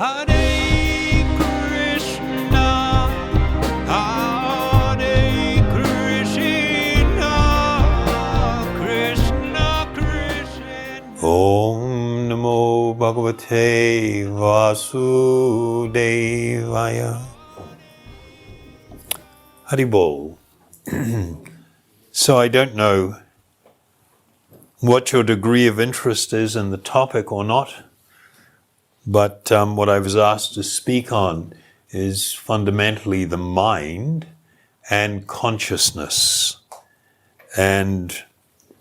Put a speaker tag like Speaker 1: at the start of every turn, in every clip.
Speaker 1: Hare Krishna, Hare Krishna, Krishna Krishna. Om Namo Bhagavate Vasudevaya. Haribol. So I don't know what your degree of interest is in the topic or not, but what I was asked to speak on is fundamentally the mind and consciousness and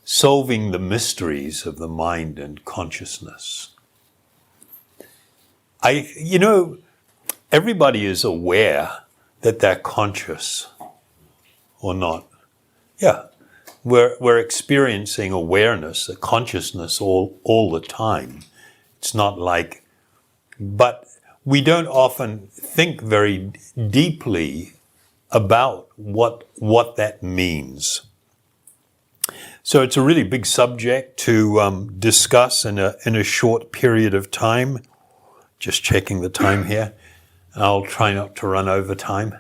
Speaker 1: solving the mysteries of the mind and consciousness. Everybody is aware that they're conscious or not. Yeah, we're experiencing awareness, a consciousness all the time. It's not like, but we don't often think very deeply about what that means. So it's a really big subject to discuss in a short period of time. Just checking the time here. I'll try not to run over time.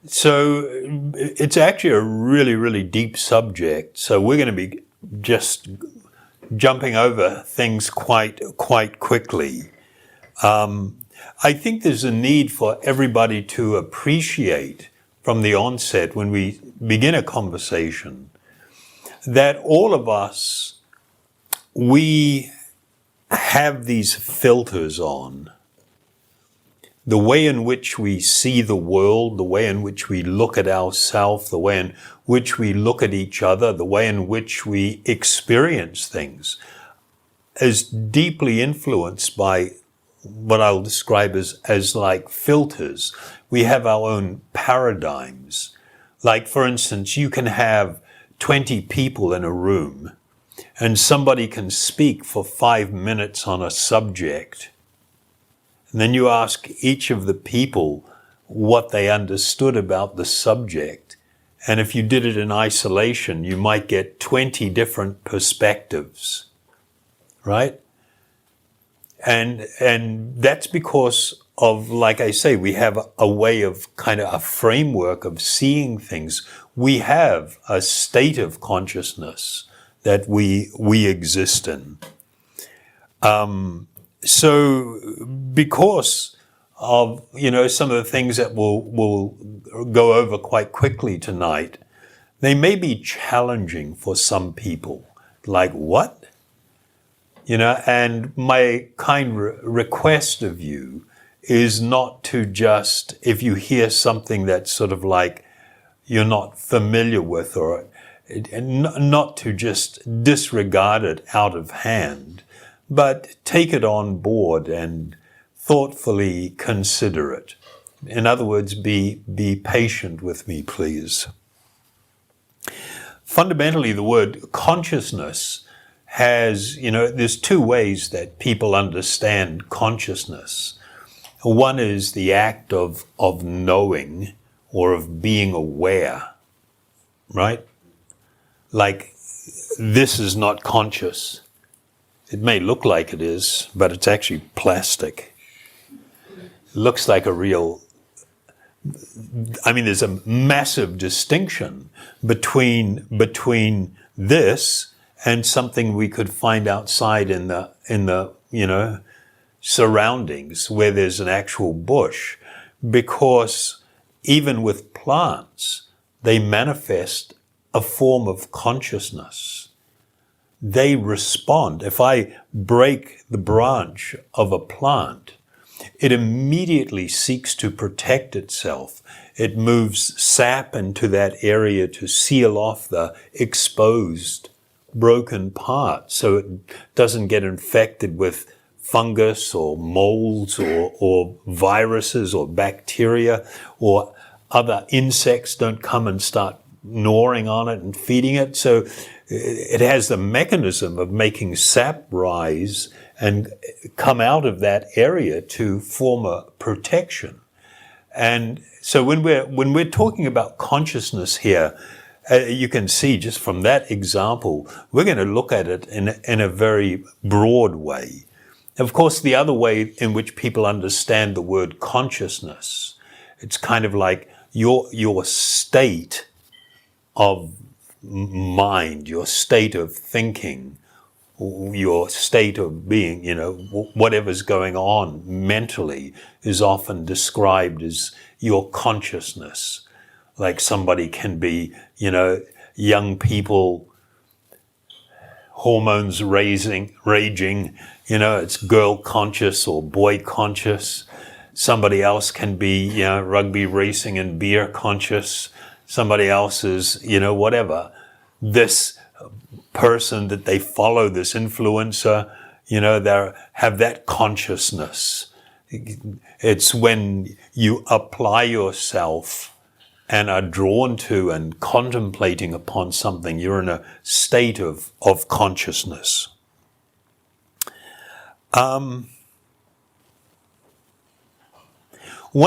Speaker 1: So it's actually a really, really deep subject. So we're going to be just jumping over things quite quickly. I think there's a need for everybody to appreciate from the onset when we begin a conversation that all of us, we have these filters on. The way in which we see the world, the way in which we look at ourselves, the way in which we look at each other, the way in which we experience things is deeply influenced by what I'll describe as like filters. We have our own paradigms. Like, for instance, you can have 20 people in a room and somebody can speak for 5 minutes on a subject. And then you ask each of the people what they understood about the subject. And if you did it in isolation, you might get 20 different perspectives, right? And that's because of, like I say, we have a way of kind of a framework of seeing things. We have a state of consciousness that we exist in. So because of, some of the things that we'll go over quite quickly tonight, they may be challenging for some people. Like, what? And my kind request of you is not to just, if you hear something that's sort of like you're not familiar with, or not to just disregard it out of hand, but take it on board and thoughtfully consider it. In other words, be patient with me, please. Fundamentally, the word consciousness has, there's two ways that people understand consciousness. One is the act of knowing or of being aware, right? Like, this is not conscious. It may look like it is, but it's actually plastic. It looks like a real... there's a massive distinction between this and something we could find outside in the surroundings where there's an actual bush. Because even with plants, they manifest a form of consciousness. They respond. If I break the branch of a plant, it immediately seeks to protect itself. It moves sap into that area to seal off the exposed, broken part so it doesn't get infected with fungus or molds or viruses or bacteria, or other insects don't come and start gnawing on it and feeding it. So it has the mechanism of making sap rise and come out of that area to form a protection. And so when we're talking about consciousness here, you can see just from that example, we're going to look at it in a very broad way. Of course, the other way in which people understand the word consciousness, it's kind of like your state of mind, your state of thinking, your state of being, whatever's going on mentally is often described as your consciousness. Like somebody can be, young people, hormones raging, it's girl conscious or boy conscious. Somebody else can be, rugby racing and beer conscious. Somebody else is, whatever. This person that they follow, this influencer, they have that consciousness. It's when you apply yourself and are drawn to and contemplating upon something, you're in a state of consciousness. One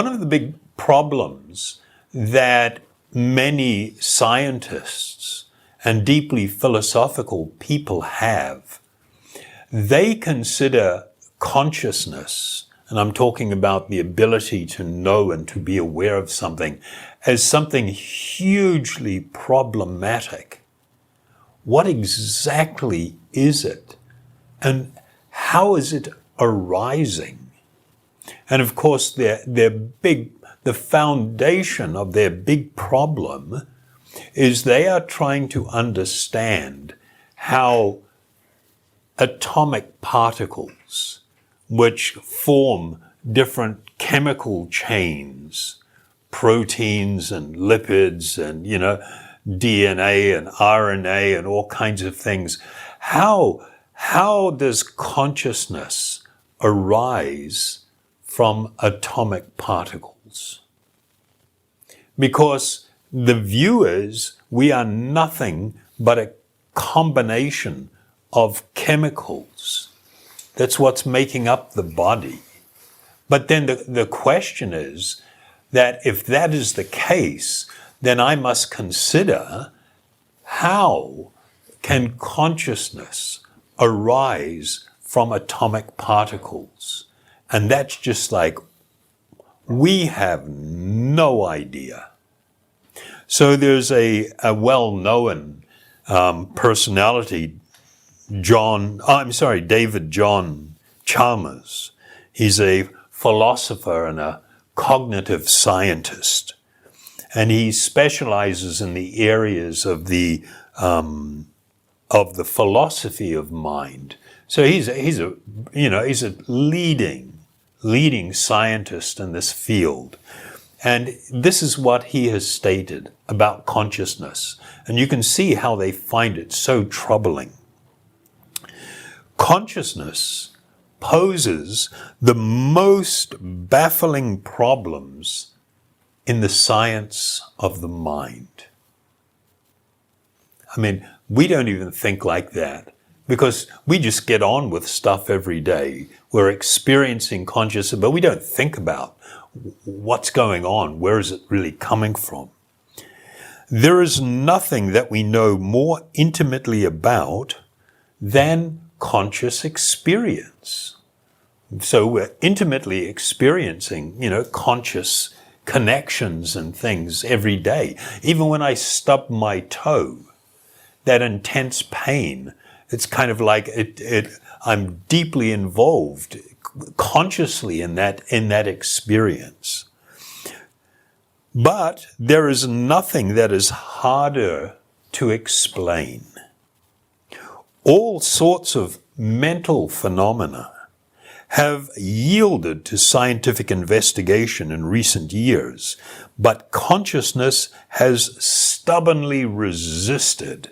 Speaker 1: of the big problems that many scientists and deeply philosophical people have, they consider consciousness, and I'm talking about the ability to know and to be aware of something, as something hugely problematic. What exactly is it? And how is it arising? And of course, the foundation of their big problem is they are trying to understand how atomic particles, which form different chemical chains, proteins and lipids and, DNA and RNA and all kinds of things, how does consciousness arise from atomic particles? Because the view is we are nothing but a combination of chemicals. That's what's making up the body. But then the question is that if that is the case, then I must consider how can consciousness arise from atomic particles? And that's just like, we have no idea. So there's a well-known personality, David John Chalmers. He's a philosopher and a cognitive scientist. And he specializes in the areas of the philosophy of mind. So he's a leading scientist in this field. And this is what he has stated about consciousness. And you can see how they find it so troubling. Consciousness poses the most baffling problems in the science of the mind. I mean, we don't even think like that because we just get on with stuff every day. We're experiencing consciousness, but we don't think about what's going on. Where is it really coming from? There is nothing that we know more intimately about than conscious experience. So we're intimately experiencing, conscious connections and things every day. Even when I stub my toe, that intense pain, it's kind of like I'm deeply involved consciously in that experience. But there is nothing that is harder to explain. All sorts of mental phenomena have yielded to scientific investigation in recent years, but consciousness has stubbornly resisted.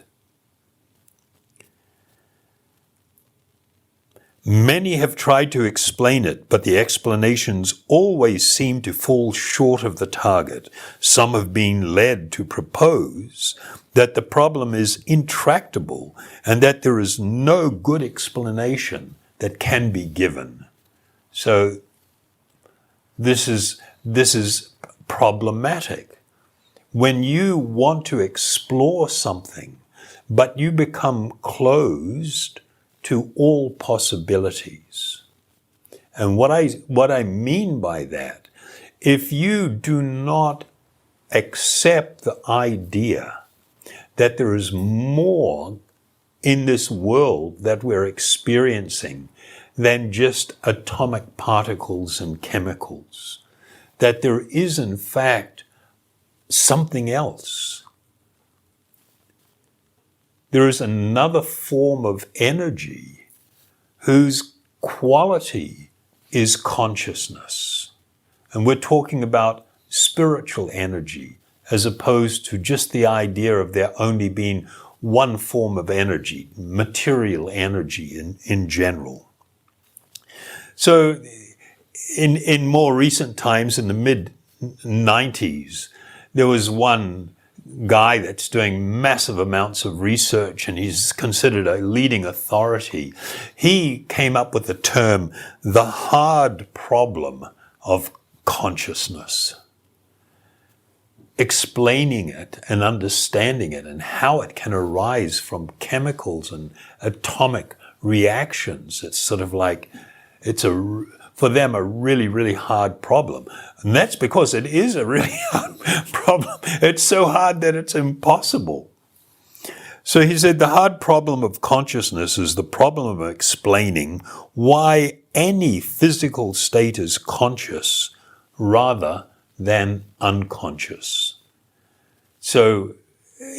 Speaker 1: Many have tried to explain it, but the explanations always seem to fall short of the target. Some have been led to propose that the problem is intractable and that there is no good explanation that can be given. So this is problematic. when you want to explore something, but you become closed to all possibilities. And what I mean by that, if you do not accept the idea that there is more in this world that we're experiencing than just atomic particles and chemicals, that there is in fact something else. There is another form of energy whose quality is consciousness. And we're talking about spiritual energy as opposed to just the idea of there only being one form of energy, material energy in general. So in more recent times, in the mid-90s, there was one guy that's doing massive amounts of research, and he's considered a leading authority. He came up with the term, the hard problem of consciousness, explaining it and understanding it and how it can arise from chemicals and atomic reactions. It's sort of like, for them, a really, really hard problem. And that's because it is a really hard problem. It's so hard that it's impossible. So he said the hard problem of consciousness is the problem of explaining why any physical state is conscious rather than unconscious. So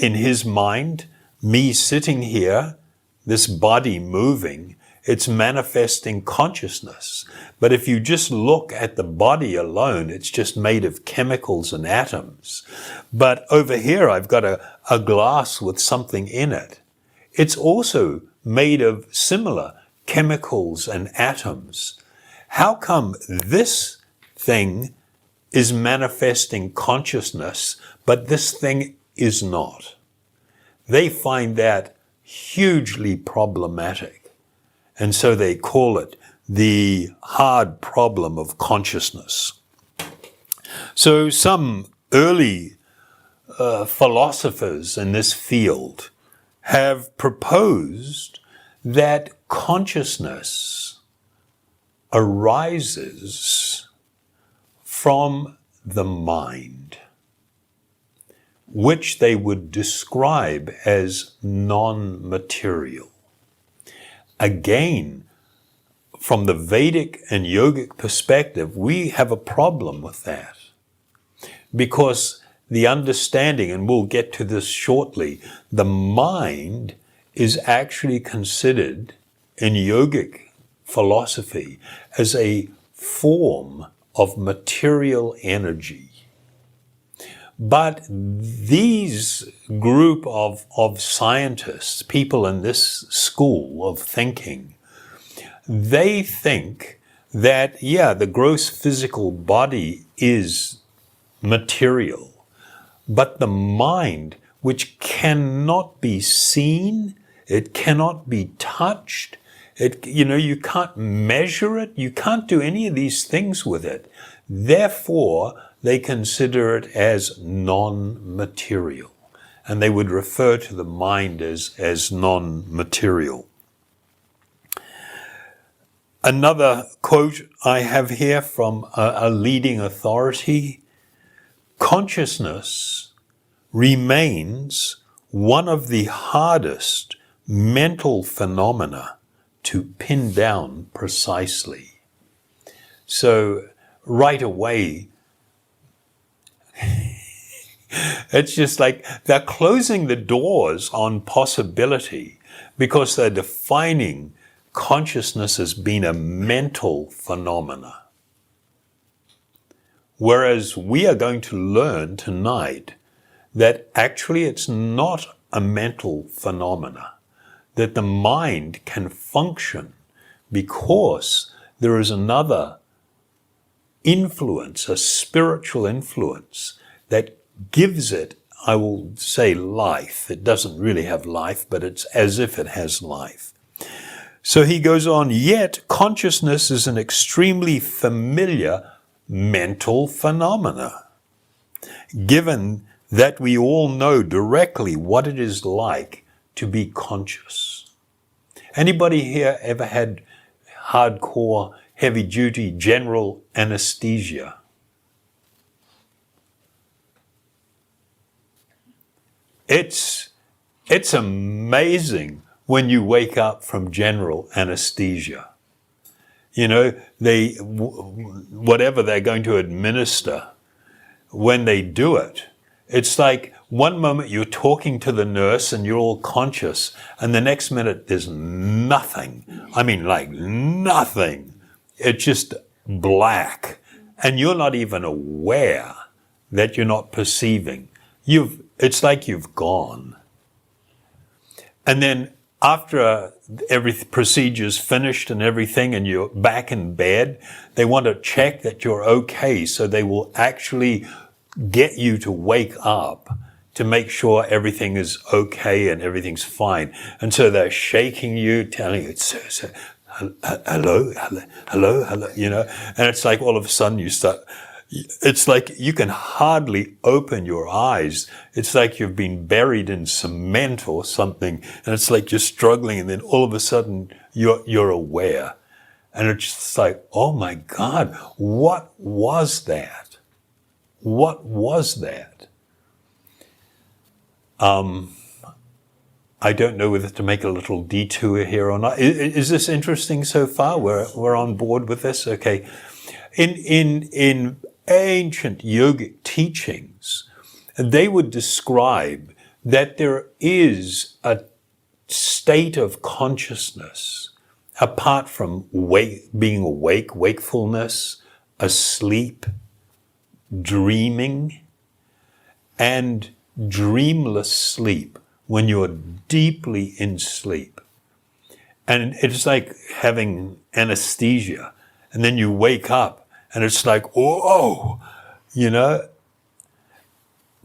Speaker 1: in his mind, me sitting here, this body moving, it's manifesting consciousness. But if you just look at the body alone, it's just made of chemicals and atoms. But over here, I've got a glass with something in it. It's also made of similar chemicals and atoms. How come this thing is manifesting consciousness, but this thing is not? They find that hugely problematic. And so they call it the hard problem of consciousness. So some early philosophers in this field have proposed that consciousness arises from the mind, which they would describe as non-material. Again, from the Vedic and yogic perspective, we have a problem with that. Because the understanding, and we'll get to this shortly, the mind is actually considered in yogic philosophy as a form of material energy. But these group of scientists, people in this school of thinking, they think that, the gross physical body is material, but the mind, which cannot be seen, it cannot be touched, you can't measure it, you can't do any of these things with it. Therefore, they consider it as non-material. And they would refer to the mind as non-material. Another quote I have here from a leading authority: consciousness remains one of the hardest mental phenomena to pin down precisely. So right away, it's just like they're closing the doors on possibility because they're defining consciousness as being a mental phenomena. Whereas we are going to learn tonight that actually it's not a mental phenomena, that the mind can function because there is another influence, a spiritual influence that gives it, I will say, life. It doesn't really have life, but it's as if it has life. So he goes on, yet consciousness is an extremely familiar mental phenomena, given that we all know directly what it is like to be conscious. Anybody here ever had hardcore, heavy-duty general anesthesia? It's amazing when you wake up from general anesthesia. You know, whatever they're going to administer, when they do it, it's like one moment you're talking to the nurse and you're all conscious, and the next minute there's nothing. I mean, like nothing. It's just black. And you're not even aware that you're not perceiving. It's like you've gone. And then after every procedure's finished and everything and you're back in bed, they want to check that you're okay, so they will actually get you to wake up to make sure everything is okay and everything's fine. And so they're shaking you, telling you, hello, you know, and it's like all of a sudden it's like you can hardly open your eyes. It's like you've been buried in cement or something, and it's like you're struggling, and then all of a sudden you're aware. And it's just like, oh my God, what was that? What was that? I don't know whether to make a little detour here or not. Is this interesting so far? We're on board with this? Okay. In ancient yogic teachings, they would describe that there is a state of consciousness apart from being awake, wakefulness, asleep, dreaming, and dreamless sleep, when you're deeply in sleep. And it's like having anesthesia, and then you wake up, and it's like, oh, you know.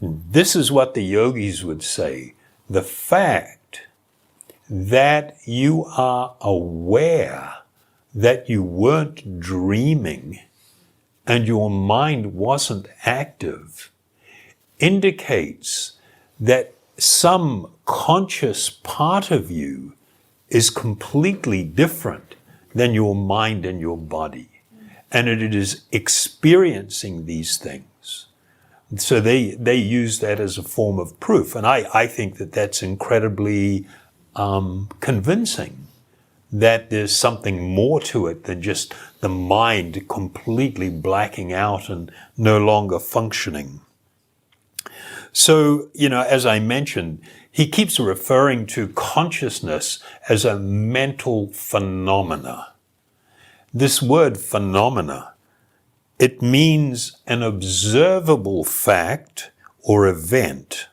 Speaker 1: This is what the yogis would say. The fact that you are aware that you weren't dreaming and your mind wasn't active indicates that some conscious part of you is completely different than your mind and your body. And it is experiencing these things. So they use that as a form of proof. And I think that that's incredibly convincing, that there's something more to it than just the mind completely blacking out and no longer functioning. So, you know, as I mentioned, he keeps referring to consciousness as a mental phenomena. This word phenomena, it means an observable fact or event.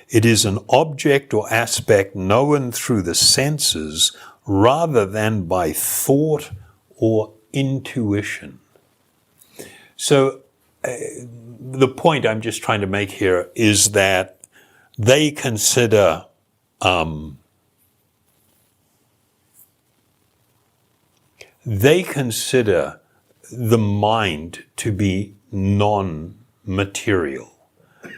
Speaker 1: It is an object or aspect known through the senses rather than by thought or intuition. So the point I'm just trying to make here is that they consider the mind to be non-material,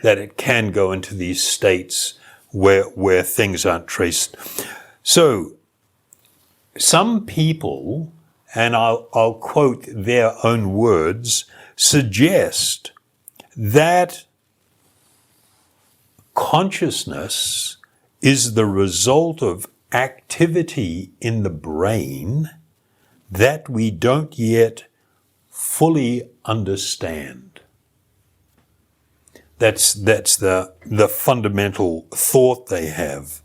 Speaker 1: that it can go into these states where things aren't traced. So some people, and I'll quote their own words, suggest that consciousness is the result of activity in the brain that we don't yet fully understand. That's the fundamental thought they have.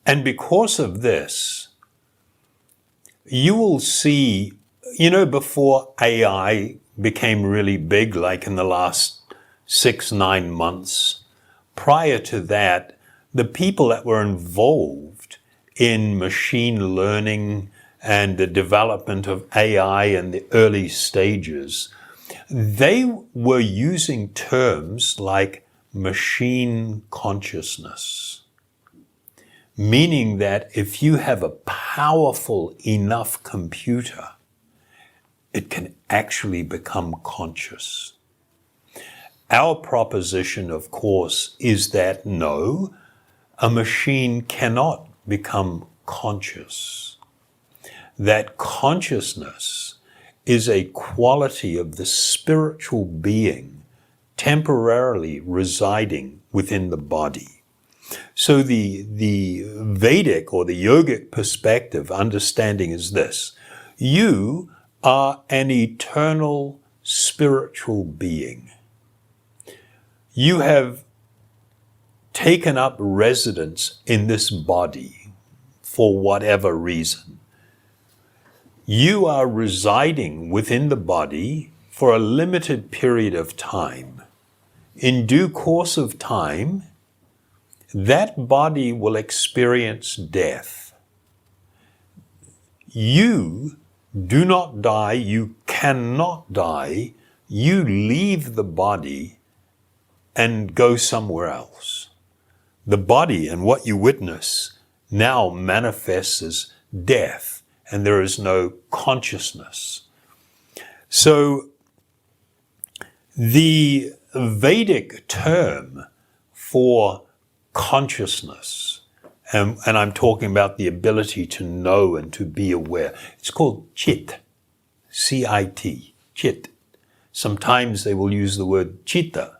Speaker 1: And because of this, you will see, you know, before AI became really big, like in the last 6-9 months, prior to that, the people that were involved in machine learning and the development of AI in the early stages, they were using terms like machine consciousness, meaning that if you have a powerful enough computer, it can actually become conscious. Our proposition, of course, is that no, a machine cannot become conscious. That consciousness is a quality of the spiritual being temporarily residing within the body. So the Vedic or the yogic perspective understanding is this: you are an eternal spiritual being. You have taken up residence in this body for whatever reason. You are residing within the body for a limited period of time. In due course of time, that body will experience death. You do not die, you cannot die, you leave the body and go somewhere else. The body and what you witness now manifests as death, and there is no consciousness. So the Vedic term for consciousness, and I'm talking about the ability to know and to be aware, it's called chit, C-I-T, chit. Sometimes they will use the word chitta,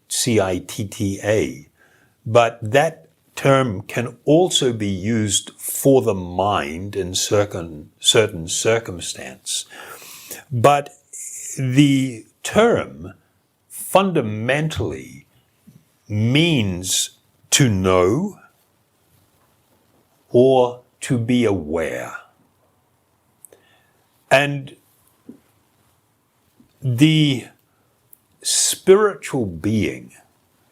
Speaker 1: C-I-T-T-A, but that term can also be used for the mind in certain circumstance. But the term fundamentally means to know or to be aware. And the spiritual being,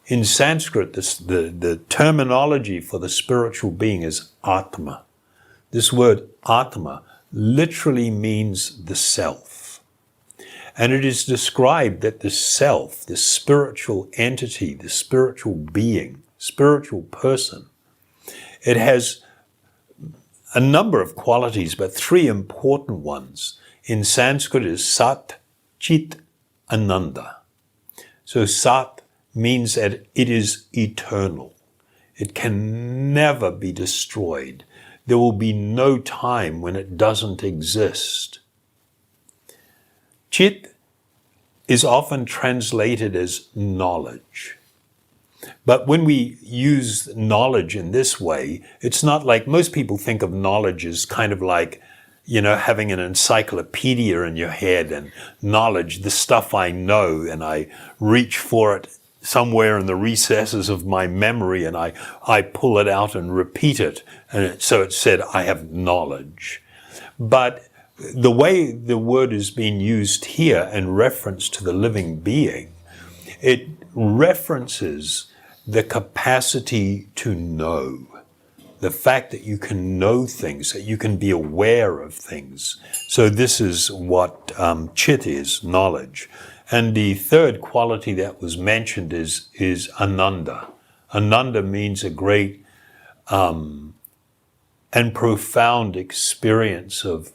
Speaker 1: in Sanskrit, the terminology for the spiritual being is ātmā. This word ātmā literally means the self. And it is described that the self, the spiritual entity, the spiritual being, spiritual person, it has a number of qualities, but three important ones. In Sanskrit is Sat, Chit, Ananda. So Sat means that it is eternal. It can never be destroyed. There will be no time when it doesn't exist. Chit is often translated as knowledge. But when we use knowledge in this way, it's not like most people think of knowledge as kind of like, having an encyclopedia in your head and knowledge, the stuff I know, and I reach for it somewhere in the recesses of my memory and I pull it out and repeat it. And so it said, I have knowledge. But the way the word is being used here in reference to the living being, it references the capacity to know. The fact that you can know things, that you can be aware of things. So this is what chit is, knowledge. And the third quality that was mentioned is ananda. Ananda means a great and profound experience of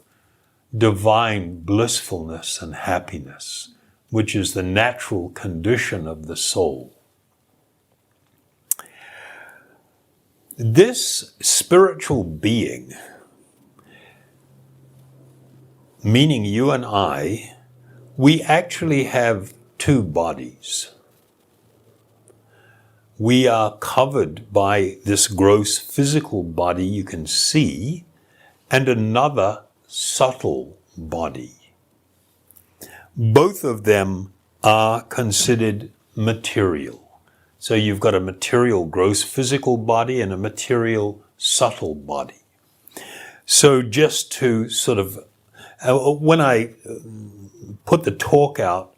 Speaker 1: divine blissfulness and happiness, which is the natural condition of the soul. This spiritual being, meaning you and I, we actually have two bodies. We are covered by this gross physical body you can see, and another subtle body. Both of them are considered material. So you've got a material gross physical body and a material subtle body. So just to sort of, when I put the talk out,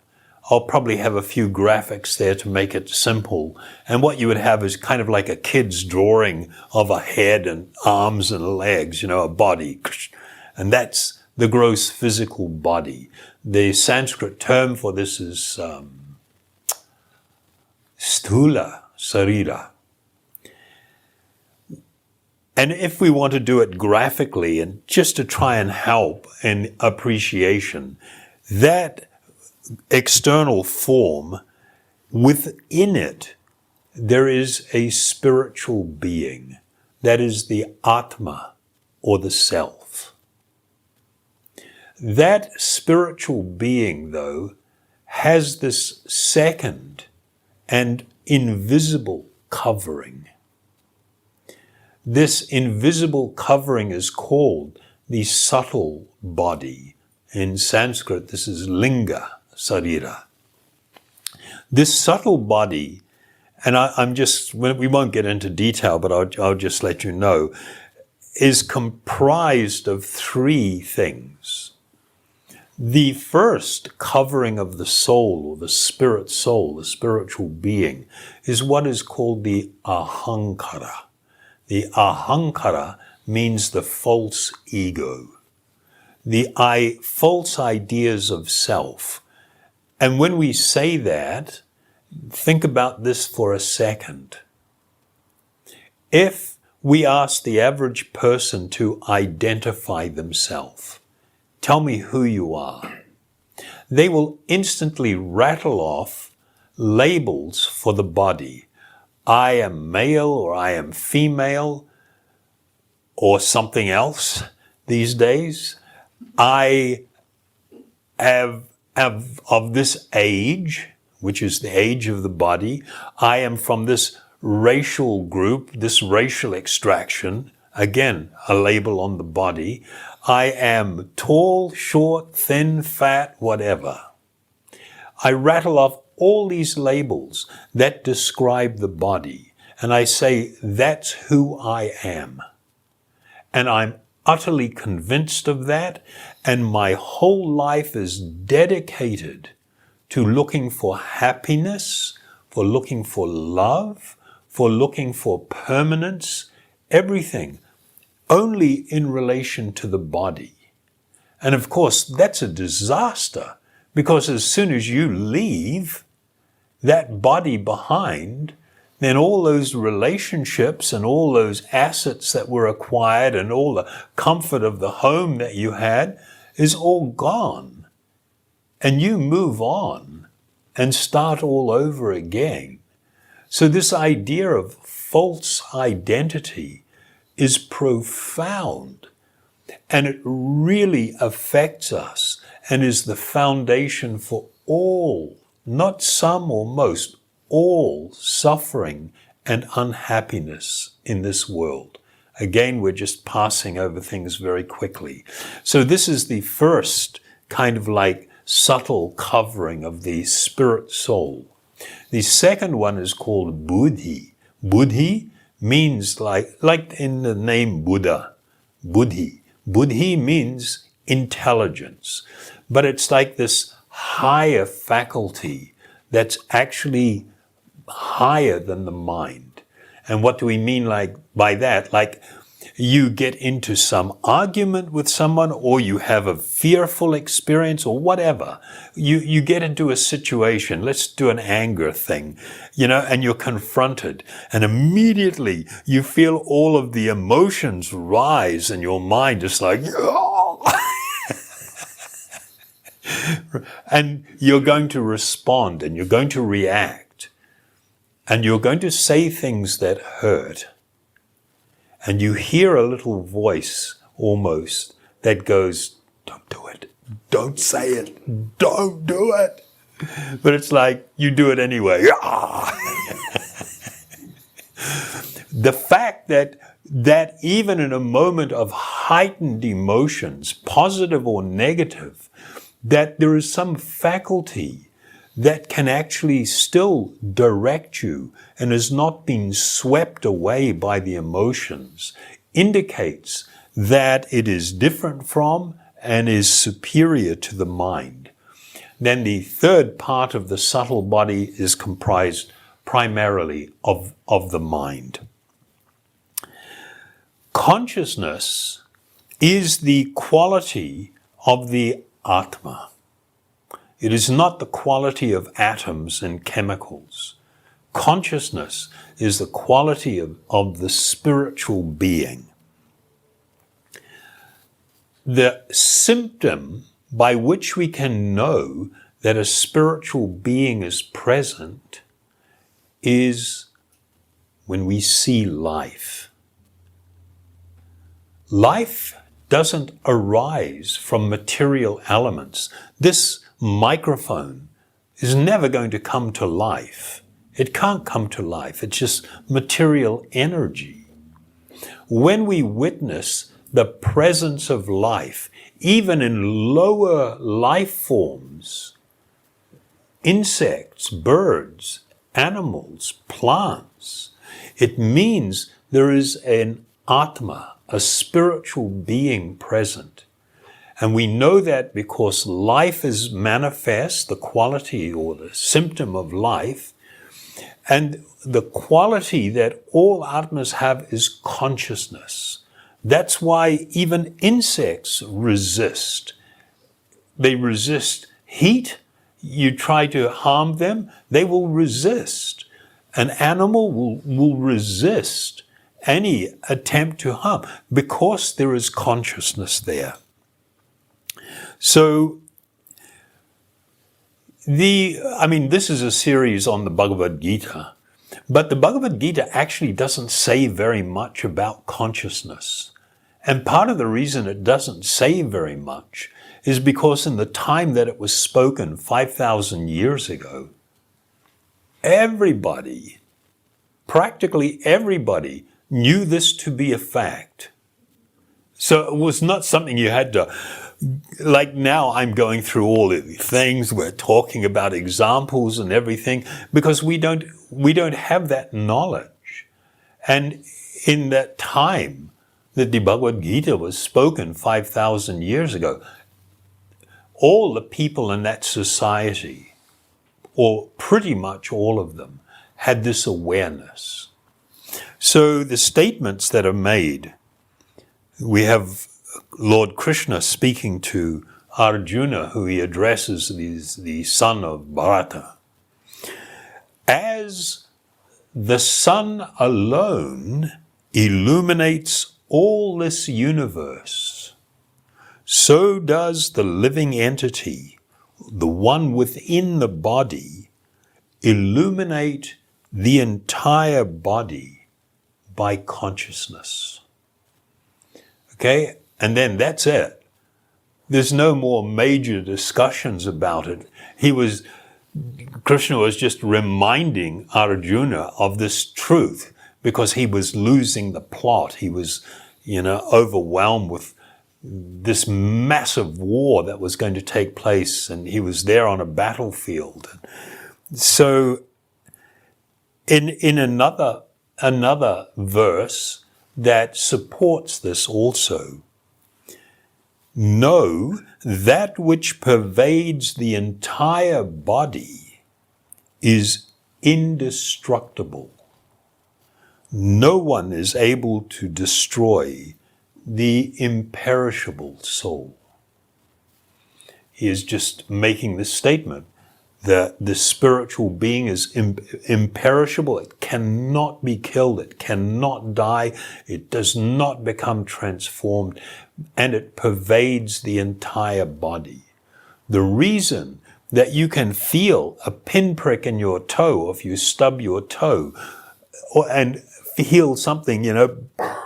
Speaker 1: I'll probably have a few graphics there to make it simple. And what you would have is kind of like a kid's drawing of a head and arms and legs, a body. And that's the gross physical body. The Sanskrit term for this is sthula sarira. And if we want to do it graphically and just to try and help in appreciation, that external form, within it, there is a spiritual being. That is the ātmā, or the self. That spiritual being, though, has this second and invisible covering. This invisible covering is called the subtle body. In Sanskrit, this is linga sarira. This subtle body, and we won't get into detail, but I'll just let you know, is comprised of three things. The first covering of the soul, or the spirit soul, the spiritual being, is what is called the ahankara. The ahankara means the false ego, the false ideas of self. And when we say that, think about this for a second. If we ask the average person to identify themselves, tell me who you are, they will instantly rattle off labels for the body. I am male, or I am female, or something else these days. I have of this age, which is the age of the body. I am from this racial group, this racial extraction. Again, a label on the body. I am tall, short, thin, fat, whatever. I rattle off all these labels that describe the body, and I say, that's who I am. And I'm utterly convinced of that, and my whole life is dedicated to looking for happiness, for looking for love, for looking for permanence, everything only in relation to the body. And of course, that's a disaster, because as soon as you leave that body behind, then all those relationships and all those assets that were acquired and all the comfort of the home that you had is all gone. And you move on and start all over again. So this idea of false identity is profound, and it really affects us and is the foundation for all, not some or most, all suffering and unhappiness in this world. Again, we're just passing over things very quickly. So this is the first kind of like subtle covering of the spirit soul. The second one is called buddhi. Buddhi means like in the name Buddha, buddhi. Buddhi means intelligence, but it's like this higher faculty that's actually higher than the mind. And what do we mean by that? Like you get into some argument with someone, or you have a fearful experience, or whatever. You get into a situation, let's do an anger thing, and you're confronted, and immediately you feel all of the emotions rise, and your mind is like, and you're going to respond, and you're going to react, and you're going to say things that hurt. And you hear a little voice almost that goes, don't do it. Don't say it. Don't do it. But it's like you do it anyway. The fact that even in a moment of heightened emotions, positive or negative, that there is some faculty that can actually still direct you and has not been swept away by the emotions, indicates that it is different from and is superior to the mind. Then the third part of the subtle body is comprised primarily of the mind. Consciousness is the quality of the ātmā. It is not the quality of atoms and chemicals. Consciousness is the quality of the spiritual being. The symptom by which we can know that a spiritual being is present is when we see life. Life doesn't arise from material elements. This microphone is never going to come to life. It can't come to life. It's just material energy. When we witness the presence of life, even in lower life forms, insects, birds, animals, plants, it means there is an ātmā, a spiritual being present. And we know that because life is manifest, the quality or the symptom of life, and the quality that all ātmas have is consciousness. That's why even insects resist. They resist heat. You try to harm them, they will resist. An animal will resist any attempt to harm because there is consciousness there. So, this is a series on the Bhagavad-gītā, but the Bhagavad-gītā actually doesn't say very much about consciousness. And part of the reason it doesn't say very much is because in the time that it was spoken 5,000 years ago, everybody, practically everybody, knew this to be a fact. So it was not something you had to, like now I'm going through all of the things, we're talking about examples and everything, because we don't have that knowledge. And in that time that the Bhagavad-gītā was spoken 5,000 years ago, all the people in that society, or pretty much all of them, had this awareness. So the statements that are made, we have Lord Krishna speaking to Arjuna, who he addresses the son of Bharata. As the sun alone illuminates all this universe, so does the living entity, the one within the body, illuminate the entire body by consciousness. Okay? And then that's it. There's no more major discussions about it. Krishna was just reminding Arjuna of this truth because he was losing the plot. He was, overwhelmed with this massive war that was going to take place, and he was there on a battlefield. So in another verse that supports this also, know that which pervades the entire body is indestructible. No one is able to destroy the imperishable soul. He is just making this statement that the spiritual being is imperishable. It cannot be killed. It cannot die. It does not become transformed, and it pervades the entire body. The reason that you can feel a pinprick in your toe if you stub your toe, and feel something,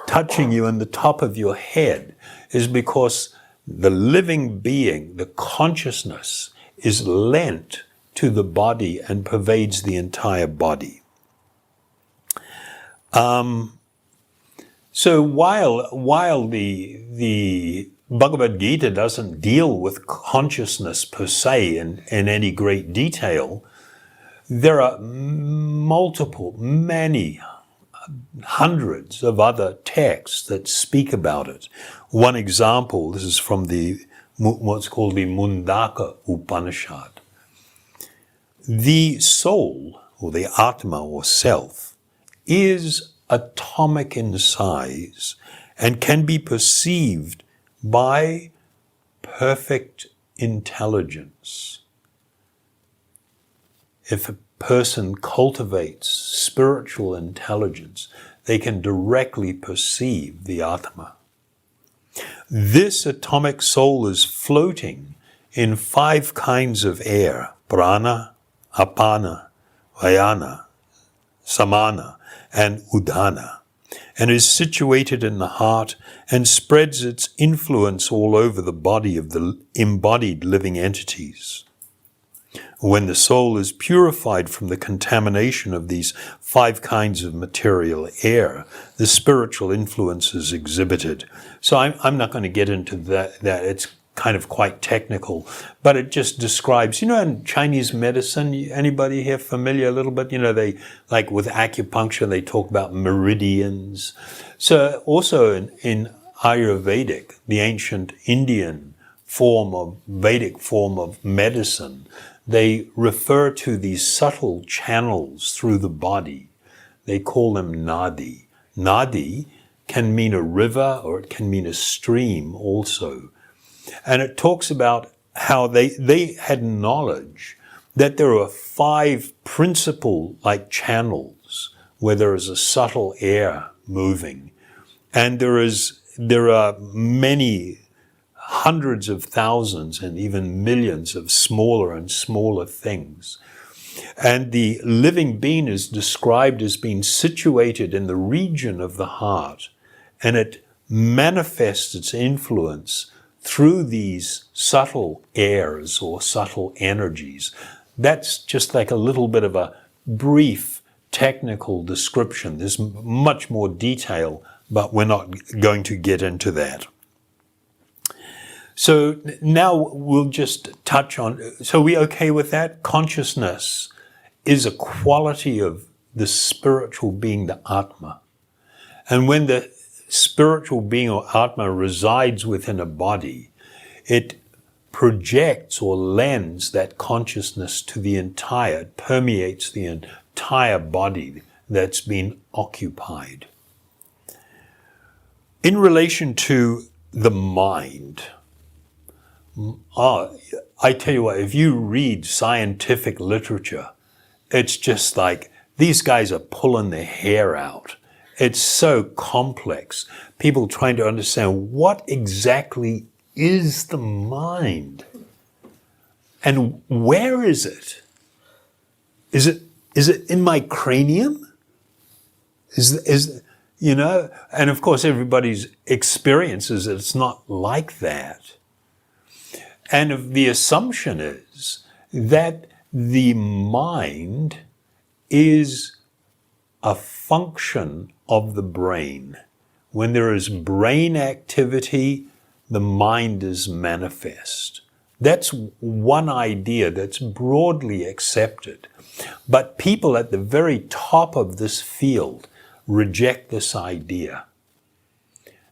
Speaker 1: touching you in the top of your head, is because the living being, the consciousness, is lent to the body and pervades the entire body. So while the Bhagavad-gītā doesn't deal with consciousness per se in any great detail, there are many hundreds of other texts that speak about it. One example, this is from what's called the Mundaka Upanishad. The soul, or the ātmā or self, is atomic in size and can be perceived by perfect intelligence. If person cultivates spiritual intelligence, they can directly perceive the ātmā. This atomic soul is floating in 5 kinds of air: prana, apana, vayana, samana, and udana, and is situated in the heart and spreads its influence all over the body of the embodied living entities. When the soul is purified from the contamination of these 5 kinds of material air, the spiritual influence is exhibited. So I'm not going to get into that. It's kind of quite technical, but it just describes, in Chinese medicine, anybody here familiar a little bit? They, like with acupuncture, they talk about meridians. So also in Ayurvedic, the ancient Indian Vedic form of medicine, they refer to these subtle channels through the body. They call them nadi. Nadi can mean a river or it can mean a stream also. And it talks about how they had knowledge that there are 5 principal channels where there is a subtle air moving. And there are many hundreds of thousands and even millions of smaller and smaller things. And the living being is described as being situated in the region of the heart, and it manifests its influence through these subtle airs or subtle energies. That's just like a little bit of a brief technical description. There's much more detail, but we're not going to get into that. So now we'll just touch on, so we okay with that? Consciousness is a quality of the spiritual being, the ātmā. And when the spiritual being or ātmā resides within a body, it projects or lends that consciousness to the entire, it permeates the entire body that's been occupied. In relation to the mind, I tell you what, if you read scientific literature, it's just like these guys are pulling their hair out. It's so complex. People trying to understand what exactly is the mind and where is it? Is it in my cranium? And of course everybody's experience is that it's not like that. And if the assumption is that the mind is a function of the brain. When there is brain activity, the mind is manifest. That's one idea that's broadly accepted. But people at the very top of this field reject this idea.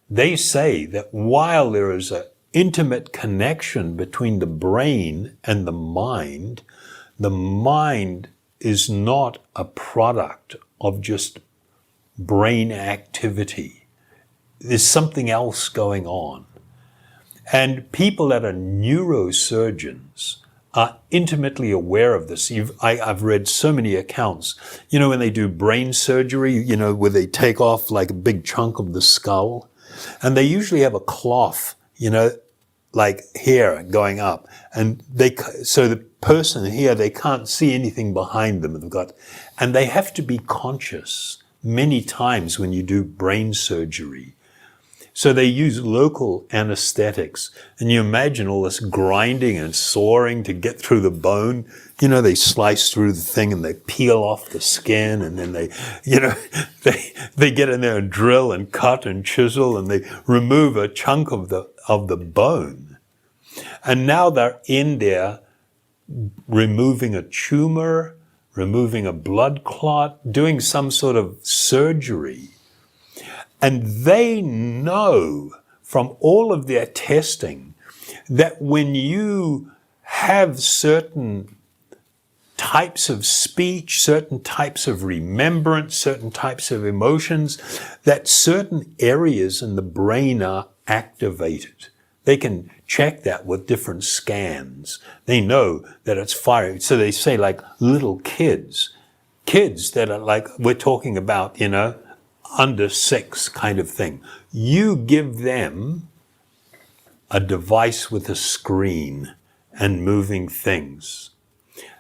Speaker 1: They say that while there is an intimate connection between the brain and the mind is not a product of just brain activity. There's something else going on. And people that are neurosurgeons are intimately aware of this. I've read so many accounts, when they do brain surgery, where they take off like a big chunk of the skull, and they usually have a cloth, like hair going up, and so the person here, they can't see anything behind them. And they have to be conscious many times when you do brain surgery. So they use local anesthetics, and you imagine all this grinding and sawing to get through the bone. They slice through the thing and they peel off the skin, and then they get in there and drill and cut and chisel, and they remove a chunk of the bone. And now they're in there removing a tumor, removing a blood clot, doing some sort of surgery. And they know from all of their testing that when you have certain types of speech, certain types of remembrance, certain types of emotions, that certain areas in the brain are activated. They can check that with different scans. They know that it's firing. So they say like little kids that are like, we're talking about, under 6 kind of thing. You give them a device with a screen and moving things.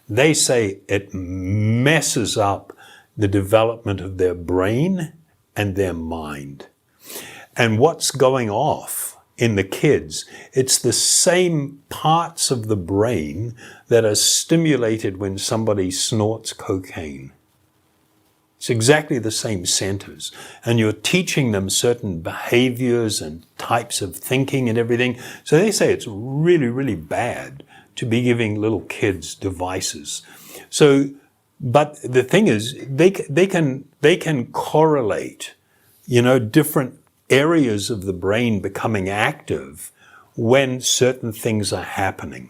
Speaker 1: They say it messes up the development of their brain and their mind. And what's going off in the kids, it's the same parts of the brain that are stimulated when somebody snorts cocaine. It's exactly the same centers. And you're teaching them certain behaviors and types of thinking and everything. So they say it's really, really bad to be giving little kids devices. So, but the thing is, they can correlate, different areas of the brain becoming active when certain things are happening.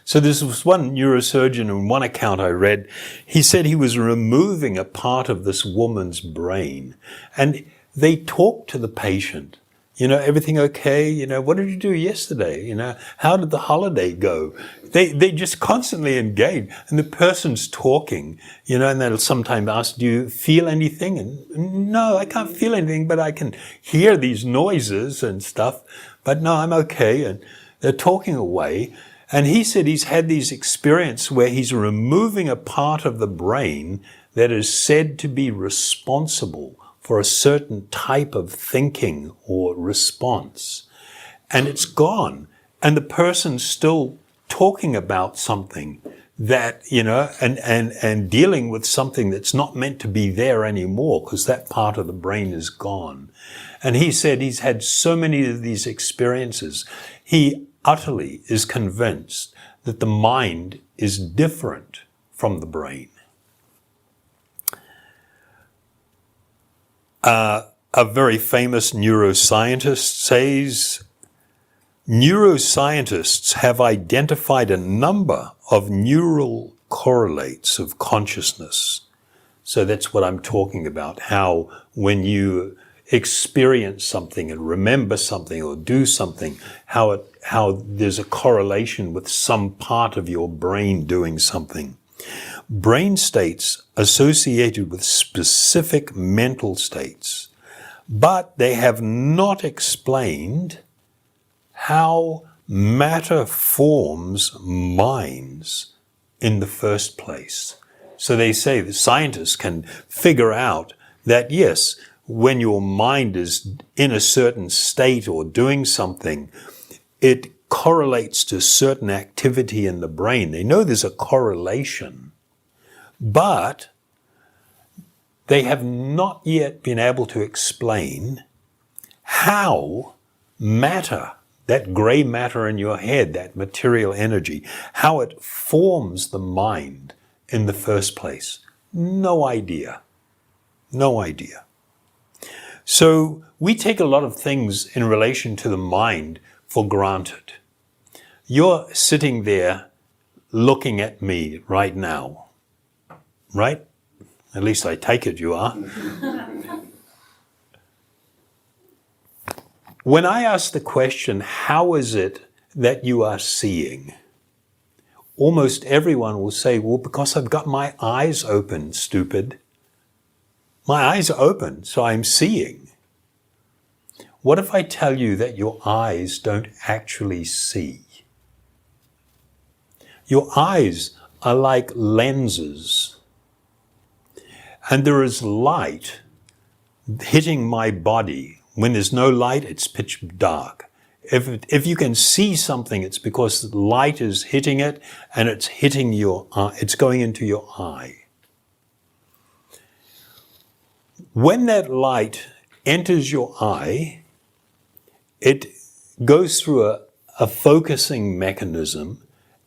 Speaker 1: So this was one neurosurgeon in one account I read, he said he was removing a part of this woman's brain. And they talked to the patient. Everything okay? What did you do yesterday? How did the holiday go? They just constantly engage. And the person's talking, and they'll sometimes ask, do you feel anything? And no, I can't feel anything, but I can hear these noises and stuff. But no, I'm okay. And they're talking away. And he said he's had these experiences where he's removing a part of the brain that is said to be responsible for a certain type of thinking or response. And it's gone. And the person's still talking about something that, and dealing with something that's not meant to be there anymore because that part of the brain is gone. And he said he's had so many of these experiences. He utterly is convinced that the mind is different from the brain. A very famous neuroscientist says, neuroscientists have identified a number of neural correlates of consciousness. So that's what I'm talking about, how when you experience something and remember something or do something, how there's a correlation with some part of your brain doing something. Brain states associated with specific mental states, but they have not explained how matter forms minds in the first place. So they say the scientists can figure out that, yes, when your mind is in a certain state or doing something, it correlates to certain activity in the brain. They know there's a correlation, but they have not yet been able to explain how matter, that gray matter in your head, that material energy, how it forms the mind in the first place. No idea. No idea. So we take a lot of things in relation to the mind for granted. You're sitting there looking at me right now, right? At least I take it you are. When I ask the question, how is it that you are seeing? Almost everyone will say, well, because I've got my eyes open, stupid. My eyes are open, so I'm seeing. What if I tell you that your eyes don't actually see? Your eyes are like lenses. And there is light hitting my body. When there's no light, it's pitch dark. If you can see something, it's because light is hitting it and it's hitting your eye. It's going into your eye. When that light enters your eye, it goes through a focusing mechanism,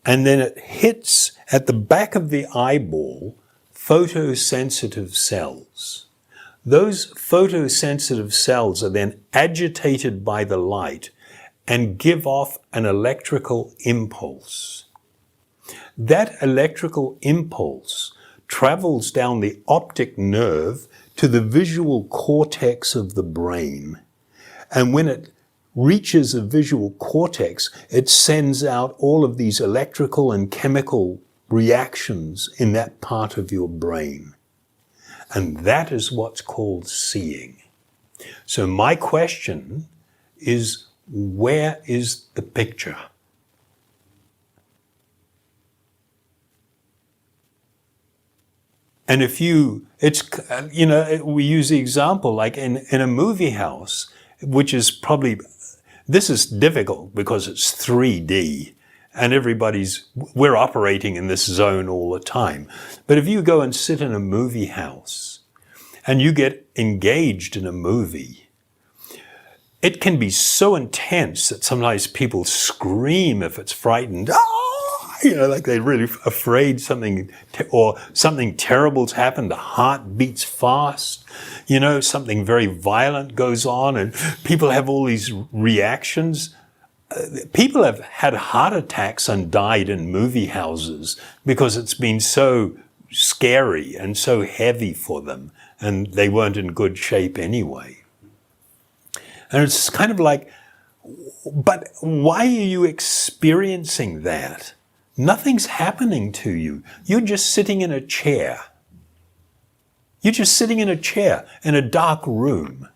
Speaker 1: and then it hits at the back of the eyeball photosensitive cells. Those photosensitive cells are then agitated by the light and give off an electrical impulse. That electrical impulse travels down the optic nerve to the visual cortex of the brain. And when it reaches a visual cortex, it sends out all of these electrical and chemical reactions in that part of your brain. And that is what's called seeing. So my question is, where is the picture? And if we use the example like in a movie house, which is probably, this is difficult because it's 3D and we're operating in this zone all the time. But if you go and sit in a movie house and you get engaged in a movie, it can be so intense that sometimes people scream if it's frightened. Like they're really afraid something terrible's happened. The heart beats fast. Something very violent goes on and people have all these reactions. People have had heart attacks and died in movie houses because it's been so scary and so heavy for them and they weren't in good shape anyway. And it's kind of like, but why are you experiencing that? Nothing's happening to you. You're just sitting in a chair. You're just sitting in a chair in a dark room.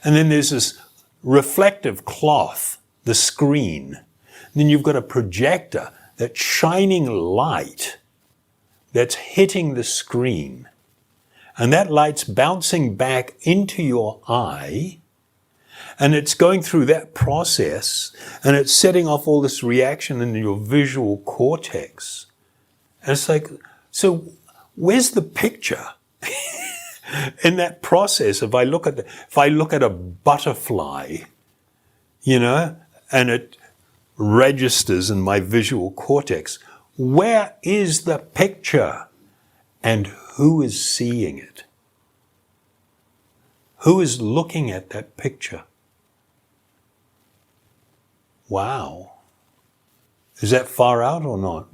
Speaker 1: And then there's this reflective cloth, the screen. And then you've got a projector that's shining light that's hitting the screen. And that light's bouncing back into your eye. And it's going through that process and it's setting off all this reaction in your visual cortex. And it's like, so where's the picture in that process? If I look at a butterfly, and it registers in my visual cortex, where is the picture and who is seeing it? Who is looking at that picture? Wow. Is that far out or not?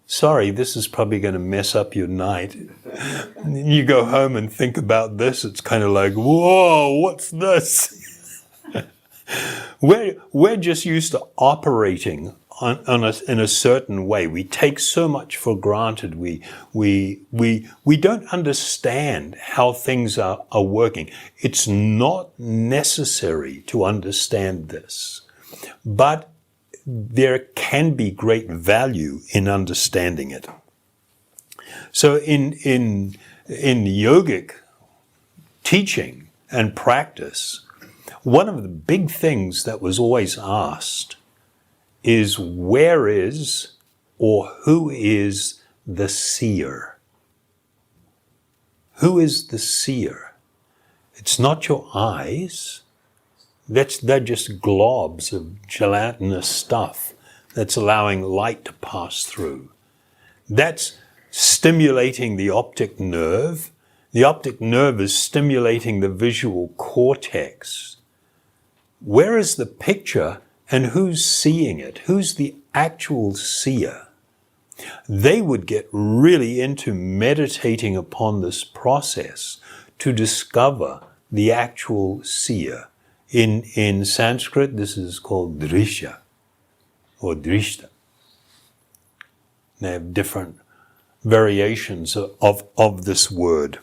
Speaker 1: Sorry, this is probably going to mess up your night. You go home and think about this, it's kind of like, whoa, what's this? We're just used to operating in a certain way. We take so much for granted. We don't understand how things are working. It's not necessary to understand this. But there can be great value in understanding it. So in yogic teaching and practice, one of the big things that was always asked is where is or who is the seer? Who is the seer? It's not your eyes. They're just globs of gelatinous stuff that's allowing light to pass through. That's stimulating the optic nerve. The optic nerve is stimulating the visual cortex. Where is the picture and who's seeing it? Who's the actual seer? They would get really into meditating upon this process to discover the actual seer. In Sanskrit, this is called drishya or drishta. They have different variations of this word.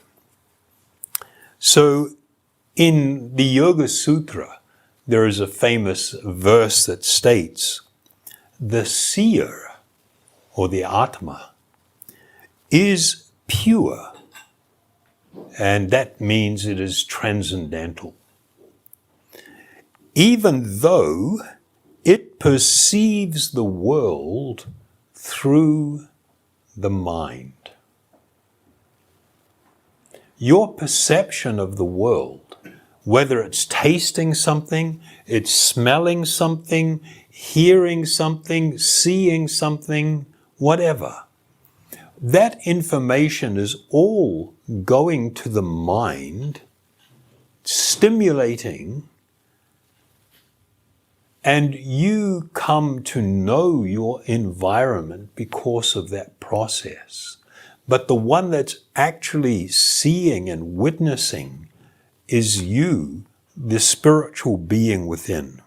Speaker 1: So in the Yoga Sutra, there is a famous verse that states, the seer, or the ātmā, is pure, and that means it is transcendental. Even though it perceives the world through the mind. Your perception of the world, whether it's tasting something, it's smelling something, hearing something, seeing something, whatever, that information is all going to the mind, stimulating, and you come to know your environment because of that process. But the one that's actually seeing and witnessing is you the spiritual being within.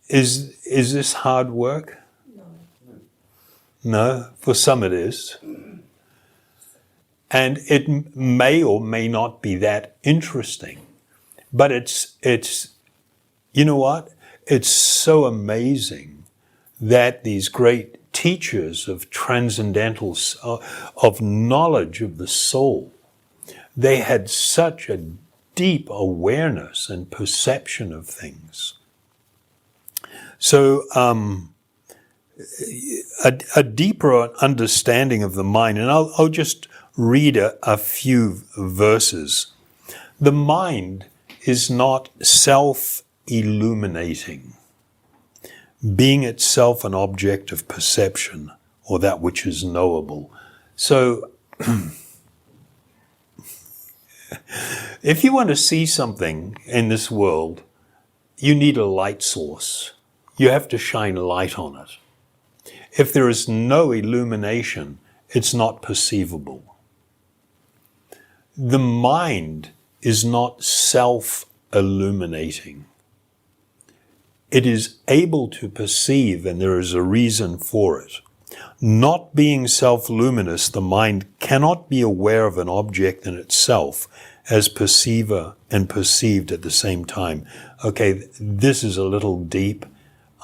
Speaker 1: Is this hard work? No, for some it is. And it may or may not be that interesting. But it's you know what? It's so amazing that these great teachers of transcendental, of knowledge of the soul, they had such a deep awareness and perception of things. So a deeper understanding of the mind, and I'll just read a few verses. The mind is not self-illuminating, being itself an object of perception or that which is knowable. So if you want to see something in this world, you need a light source. You have to shine light on it. If there is no illumination, it's not perceivable. The mind is not self-illuminating. It is able to perceive, and there is a reason for it. Not being self-luminous, the mind cannot be aware of an object in itself as perceiver and perceived at the same time. Okay, this is a little deep.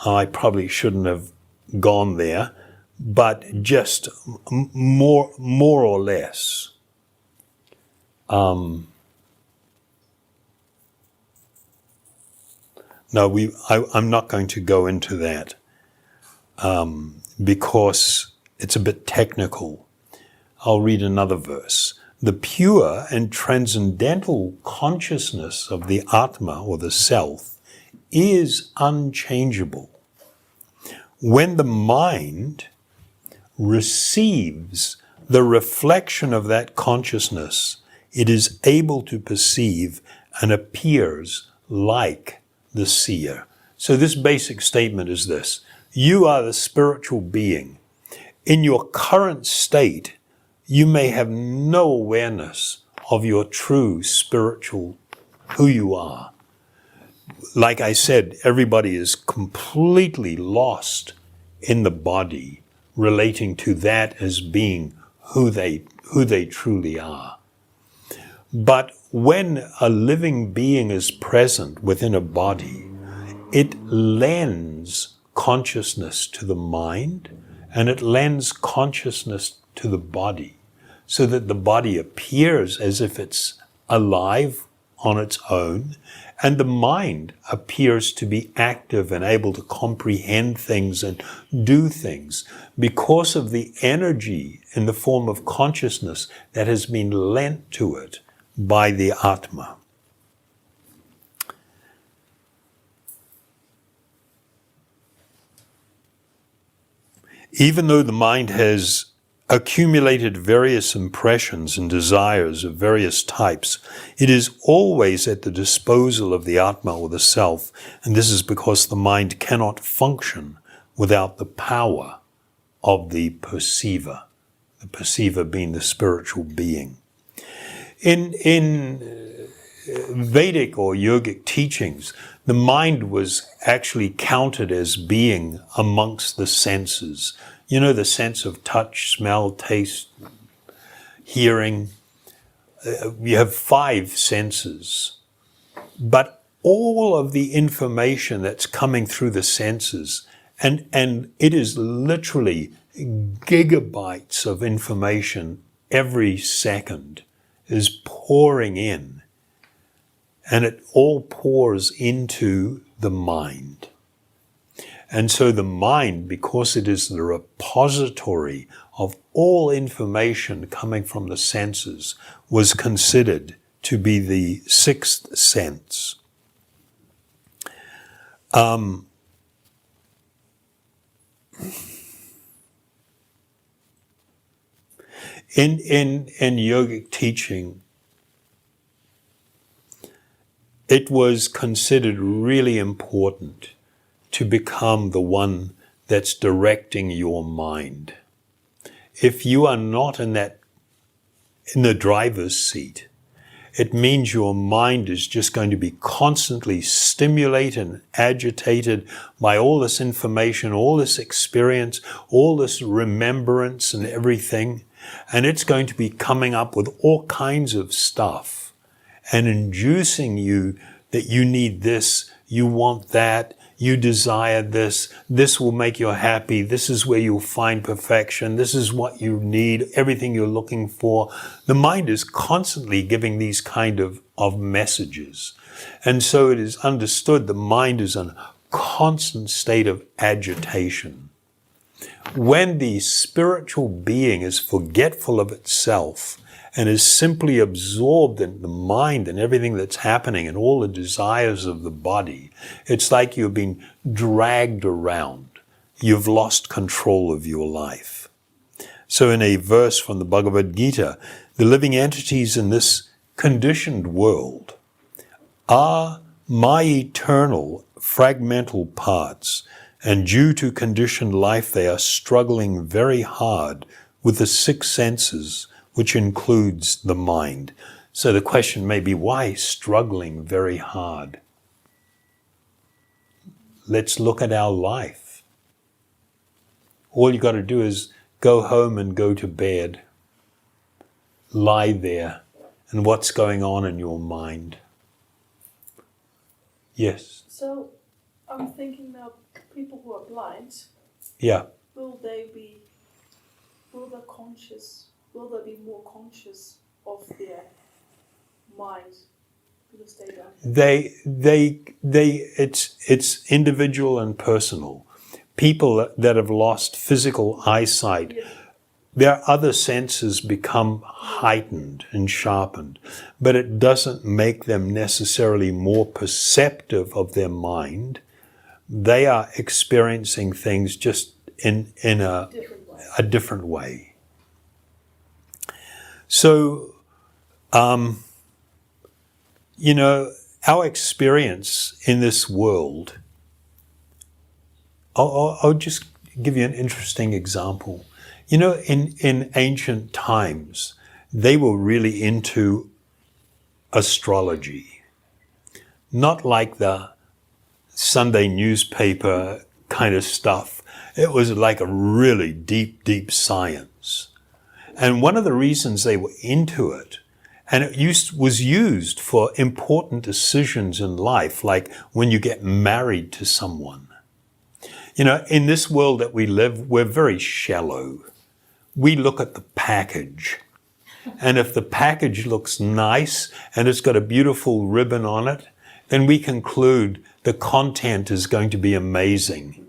Speaker 1: I probably shouldn't have gone there, but just more or less. No, I'm not going to go into that because it's a bit technical. I'll read another verse. The pure and transcendental consciousness of the ātmā, or the self, is unchangeable. When the mind receives the reflection of that consciousness, it is able to perceive and appears like the seer. So this basic statement is this: you are the spiritual being. In your current state, you may have no awareness of your true spiritual, who you are. Like I said, everybody is completely lost in the body, relating to that as being who they truly are. But when a living being is present within a body, it lends consciousness to the mind, and it lends consciousness to the body, so that the body appears as if it's alive on its own, and the mind appears to be active and able to comprehend things and do things because of the energy in the form of consciousness that has been lent to it by the ātmā. Even though the mind has accumulated various impressions and desires of various types, it is always at the disposal of the ātmā, or the self, and this is because the mind cannot function without the power of the perceiver being the spiritual being. In Vedic or yogic teachings, the mind was actually counted as being amongst the senses. You know, the sense of touch, smell, taste, hearing. You have 5 senses. But all of the information that's coming through the senses, and it is literally gigabytes of information every second, is pouring in. And it all pours into the mind. And so the mind, because it is the repository of all information coming from the senses, was considered to be the 6th sense. In yogic teaching, it was considered really important to become the one that's directing your mind. If you are not in that in the driver's seat. It means your mind is just going to be constantly stimulated and agitated by all this information, all this experience, all this remembrance and everything. And it's going to be coming up with all kinds of stuff and inducing you that you need this, you want that, you desire this, this will make you happy, this is where you'll find perfection, this is what you need, everything you're looking for. The mind is constantly giving these kind of messages. And so it is understood the mind is in a constant state of agitation. When the spiritual being is forgetful of itself and is simply absorbed in the mind and everything that's happening and all the desires of the body, it's like you've been dragged around. You've lost control of your life. So in a verse from the Bhagavad-gītā, the living entities in this conditioned world are my eternal fragmental parts, and due to conditioned life they are struggling very hard with the six senses, which includes the mind. So the question may be, why struggling very hard? Let's look at our life. All you got to do is go home and go to bed. Lie there. And what's going on in your mind? Yes?
Speaker 2: So, I'm thinking now, people who are blind,
Speaker 1: Yeah.
Speaker 2: will they be more conscious of their mind because they don't? It's individual and personal. People that have lost physical eyesight, Yeah.
Speaker 1: their other senses become heightened and sharpened, but it doesn't make them necessarily more perceptive of their mind. They are experiencing things just in a different way. So, our experience in this world, I'll just give you an interesting example. In ancient times, they were really into astrology. Not like the Sunday newspaper kind of stuff. It was like a really deep, deep science. And one of the reasons they were into it, and it was used for important decisions in life, like when you get married to someone. In this world that we live, we're very shallow. We look at the package. And if the package looks nice and it's got a beautiful ribbon on it, then we conclude the content is going to be amazing.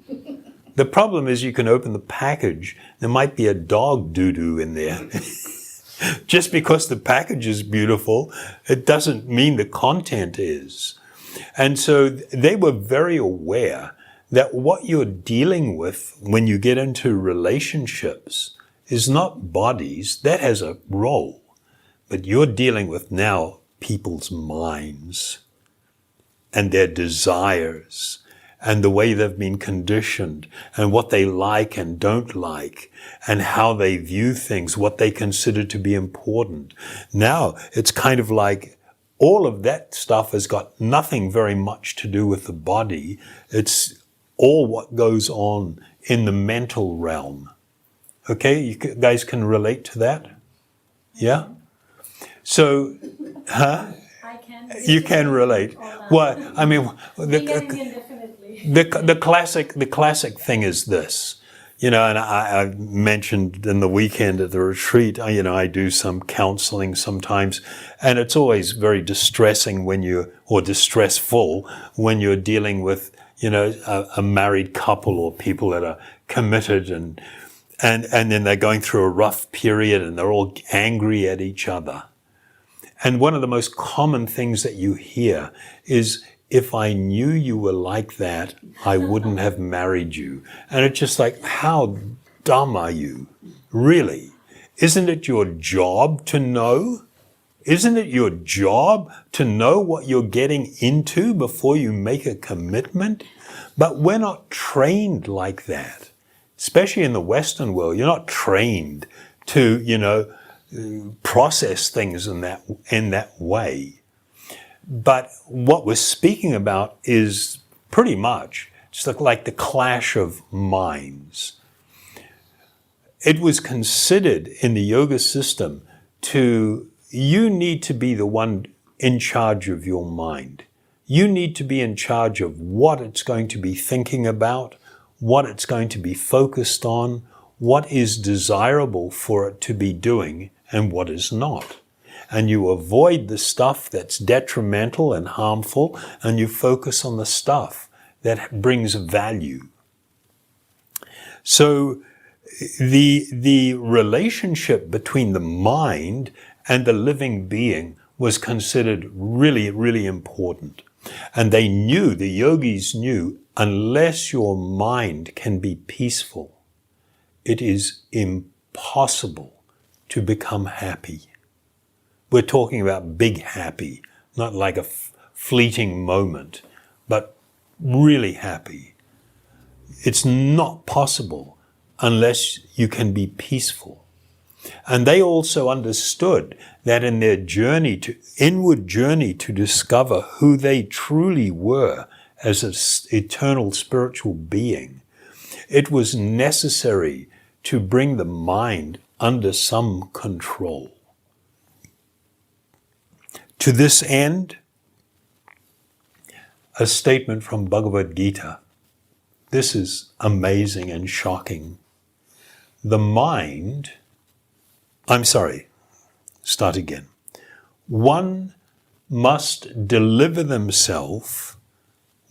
Speaker 1: The problem is you can open the package, there might be a dog doo-doo in there. Just because the package is beautiful, it doesn't mean the content is. And so they were very aware that what you're dealing with when you get into relationships is not bodies, that has a role, but you're dealing with now people's minds and their desires and the way they've been conditioned and what they like and don't like and how they view things, what they consider to be important. Now it's kind of like all of that stuff has got nothing very much to do with the body. It's all what goes on in the mental realm. Okay, you guys can relate to that? Yeah? So, you can relate. Well, I mean, the classic thing is this, and I mentioned in the weekend at the retreat, I do some counseling sometimes, and it's always very distressing or distressful when you're dealing with, a married couple or people that are committed and then they're going through a rough period and they're all angry at each other. And one of the most common things that you hear is, if I knew you were like that, I wouldn't have married you. And it's just like, how dumb are you? Really? Isn't it your job to know? Isn't it your job to know what you're getting into before you make a commitment? But we're not trained like that. Especially in the Western world, you're not trained to, process things in that way. But what we're speaking about is pretty much just like the clash of minds. It was considered in the yoga system you need to be the one in charge of your mind. You need to be in charge of what it's going to be thinking about, what it's going to be focused on, what is desirable for it to be doing, and what is not. And you avoid the stuff that's detrimental and harmful, and you focus on the stuff that brings value. So the relationship between the mind and the living being was considered really, really important. And the yogis knew, unless your mind can be peaceful, it is impossible to become happy. We're talking about big happy, not like a fleeting moment, but really happy. It's not possible unless you can be peaceful. And they also understood that in their inward journey to discover who they truly were as an eternal spiritual being, it was necessary to bring the mind under some control. To this end, a statement from Bhagavad-gītā. This is amazing and shocking. Start again. One must deliver themselves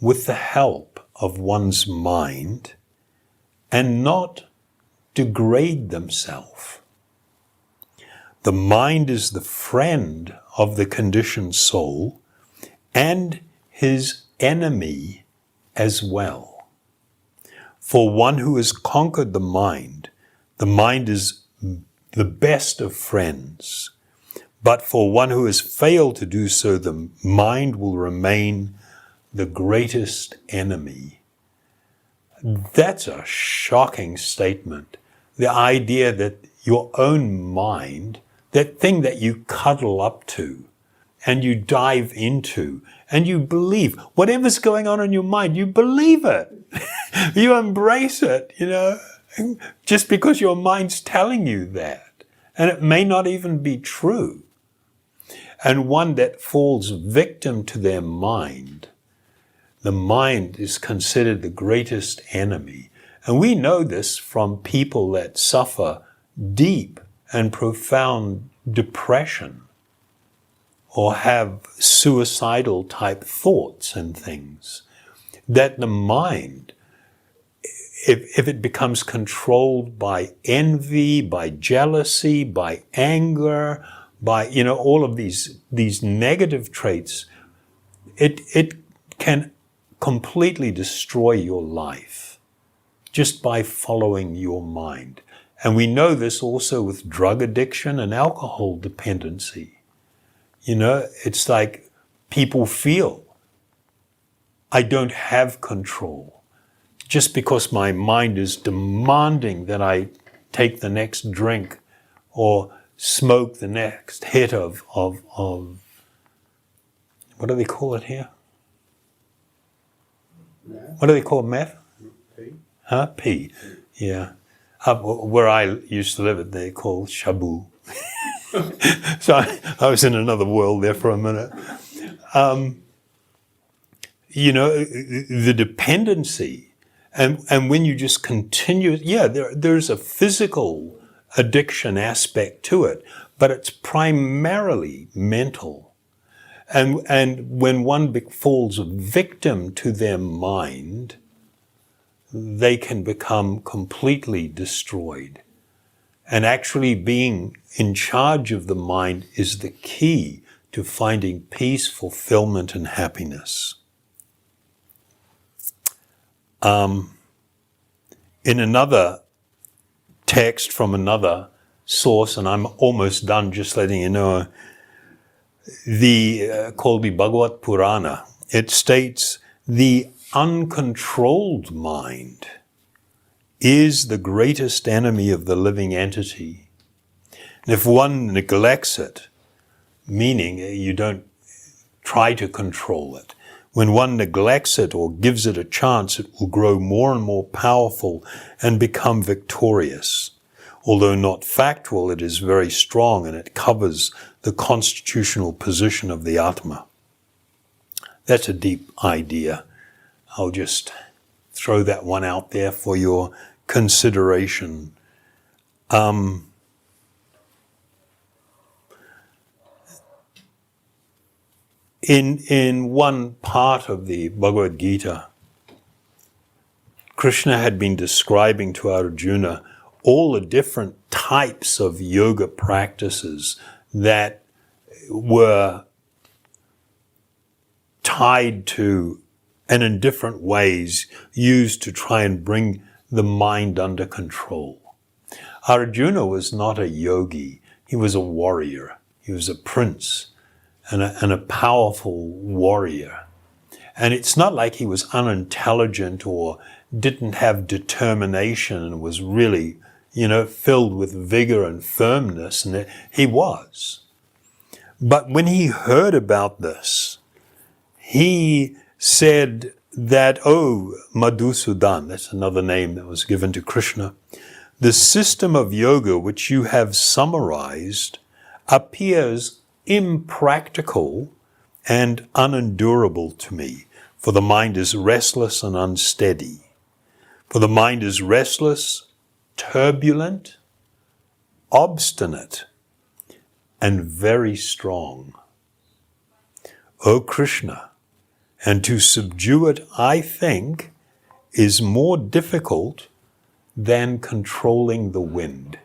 Speaker 1: with the help of one's mind and not degrade themselves. The mind is the friend of the conditioned soul and his enemy as well. For one who has conquered the mind is the best of friends. But for one who has failed to do so, the mind will remain the greatest enemy. That's a shocking statement. The idea that your own mind, that thing that you cuddle up to and you dive into and you believe, whatever's going on in your mind, you believe it. You embrace it, just because your mind's telling you that. And it may not even be true. And one that falls victim to their mind, the mind is considered the greatest enemy. And we know this from people that suffer deep and profound depression or have suicidal type thoughts and things. That the mind, if it becomes controlled by envy, by jealousy, by anger, by all of these negative traits, it can completely destroy your life just by following your mind. And we know this also with drug addiction and alcohol dependency. It's like people feel, I don't have control. Just because my mind is demanding that I take the next drink or smoke the next hit of what do they call it here? What do they call meth?
Speaker 3: P.
Speaker 1: Huh? P. Yeah. Where I used to live, they call shabu. So I was in another world there for a minute. The dependency. And when you just continue, there's a physical addiction aspect to it, but it's primarily mental. And when one falls victim to their mind, they can become completely destroyed. And actually being in charge of the mind is the key to finding peace, fulfillment, and happiness. In another text from another source, and I'm almost done, just letting you know, called the Bhagavad Purana, it states, the uncontrolled mind is the greatest enemy of the living entity. And if one neglects it, meaning you don't try to control it, when one neglects it or gives it a chance, it will grow more and more powerful and become victorious. Although not factual, it is very strong and it covers the constitutional position of the ātmā. That's a deep idea. I'll just throw that one out there for your consideration. In one part of the Bhagavad-gītā, Krishna had been describing to Arjuna all the different types of yoga practices that were tied to and in different ways used to try and bring the mind under control. Arjuna was not a yogi. He was a warrior. He was a prince and a powerful warrior. And it's not like he was unintelligent or didn't have determination and was really, filled with vigor and firmness. And he was. But when he heard about this, he said that, oh, Madhusudana, that's another name that was given to Krishna, the system of yoga which you have summarized appears impractical and unendurable to me, for the mind is restless and unsteady. For the mind is restless, turbulent, obstinate, and very strong. O Krishna, and to subdue it, I think, is more difficult than controlling the wind.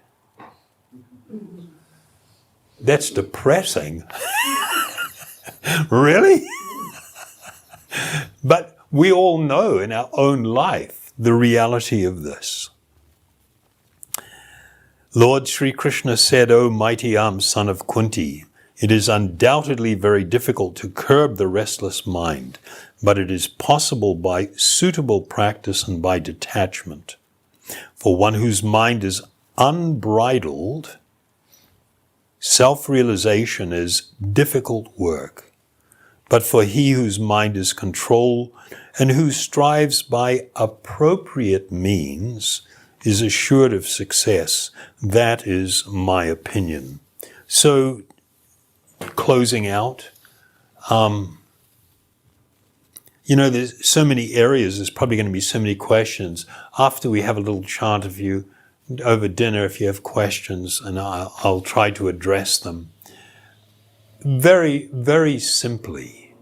Speaker 1: That's depressing. Really? But we all know in our own life the reality of this. Lord Sri Krsna said, O mighty armed son of Kunti, it is undoubtedly very difficult to curb the restless mind, but it is possible by suitable practice and by detachment. For one whose mind is unbridled, self-realization is difficult work. But for he whose mind is controlled and who strives by appropriate means is assured of success. That is my opinion. So, closing out, there's so many areas, there's probably going to be so many questions. After we have a little chant of you over dinner, if you have questions, and I'll try to address them. Very, very simply,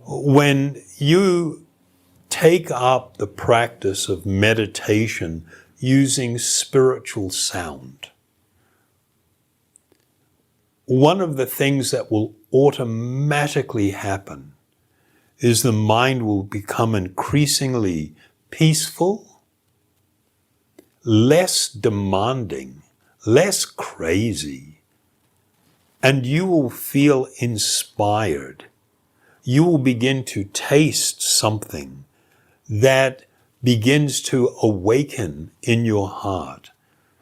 Speaker 1: when you take up the practice of meditation using spiritual sound, one of the things that will automatically happen is the mind will become increasingly peaceful, less demanding, less crazy, and you will feel inspired. You will begin to taste something that begins to awaken in your heart,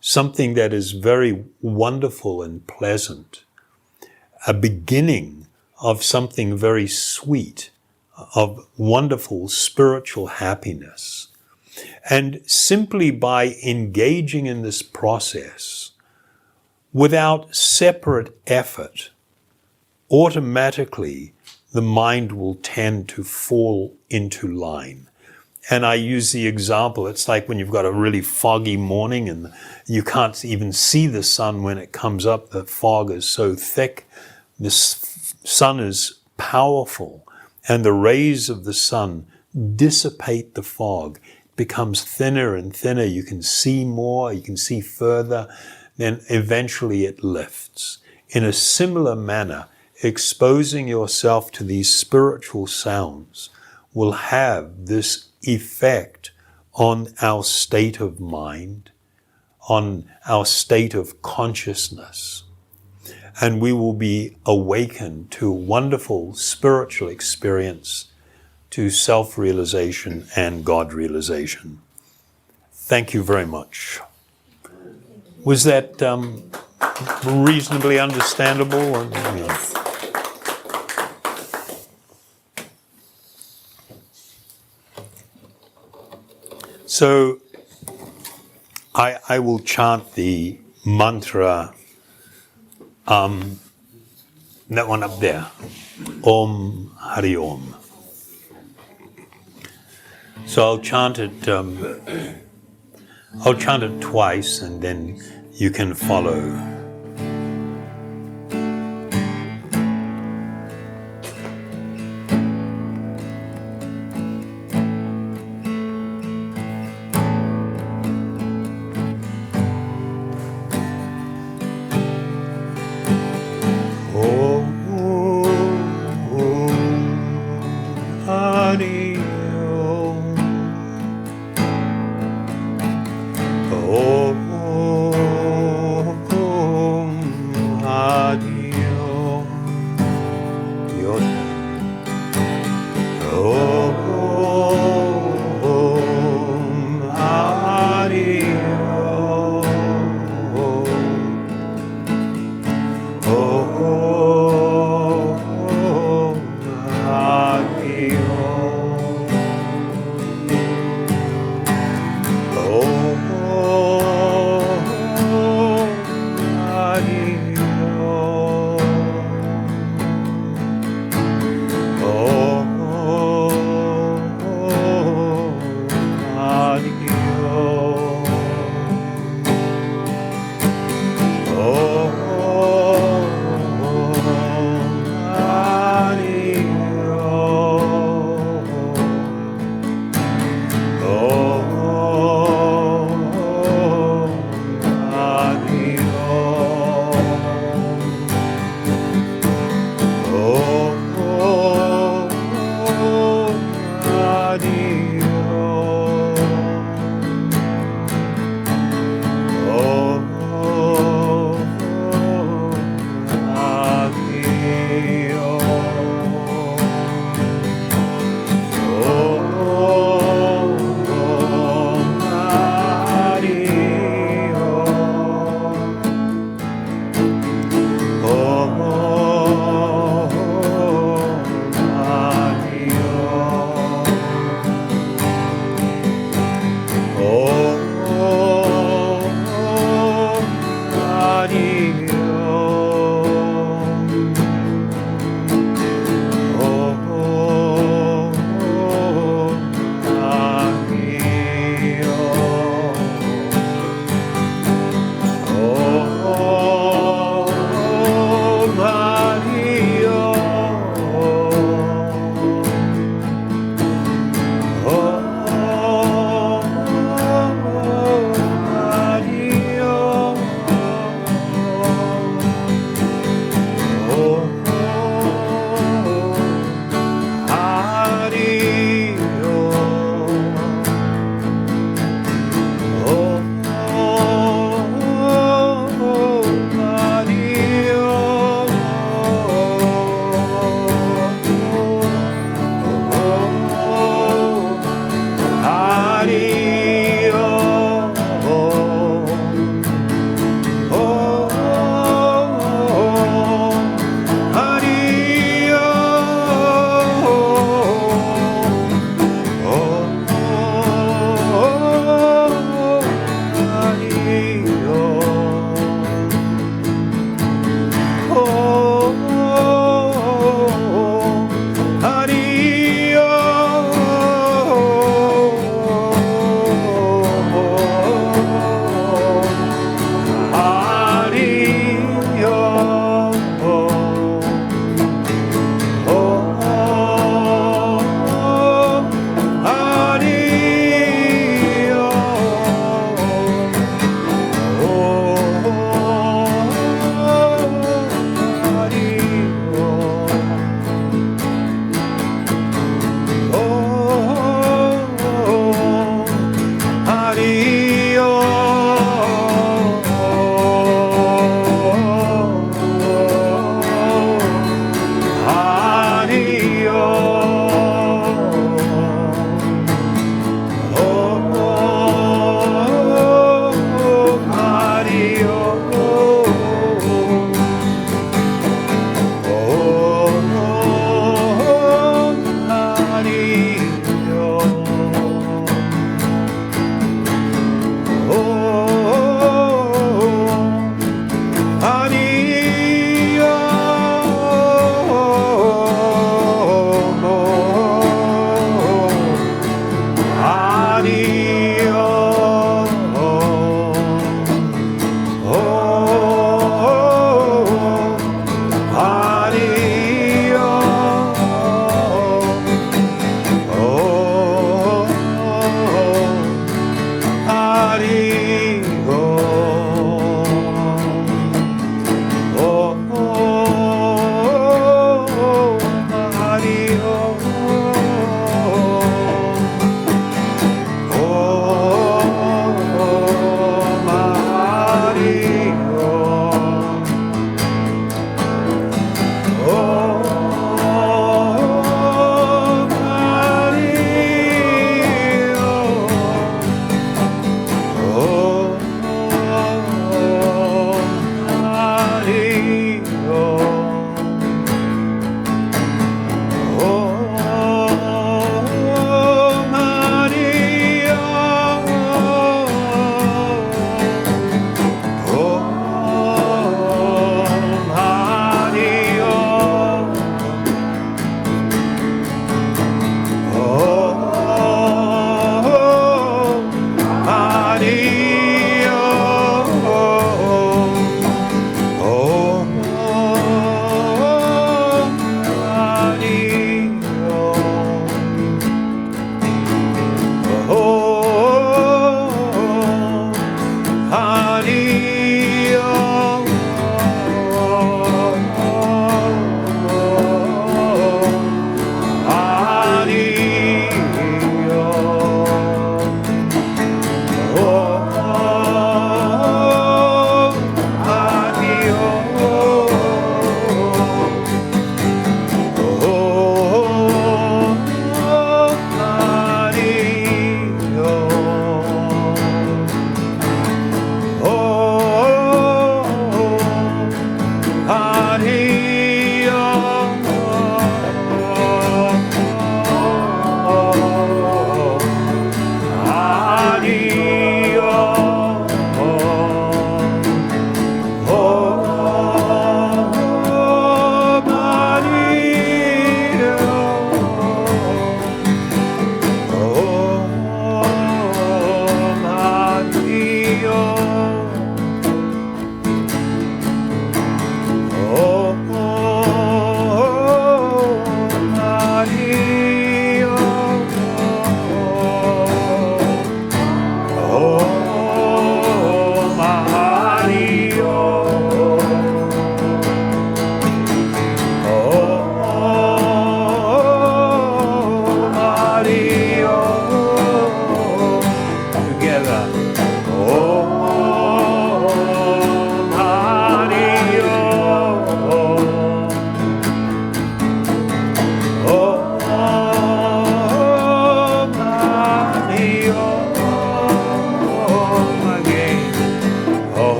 Speaker 1: something that is very wonderful and pleasant, a beginning of something very sweet, of wonderful spiritual happiness. And simply by engaging in this process, without separate effort, automatically the mind will tend to fall into line. And I use the example, it's like when you've got a really foggy morning and you can't even see the sun when it comes up. The fog is so thick. The sun is powerful, and the rays of the sun dissipate the fog. It becomes thinner and thinner. You can see more, you can see further. Then eventually it lifts. In a similar manner, exposing yourself to these spiritual sounds will have this effect on our state of mind, on our state of consciousness. And we will be awakened to a wonderful spiritual experience, to self-realization and God-realization. Thank you very much. Was that reasonably understandable? And, So I will chant the mantra, that one up there, Om Hari Om. So I'll chant it twice and then you can follow.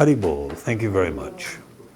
Speaker 1: Haribol, thank you very much.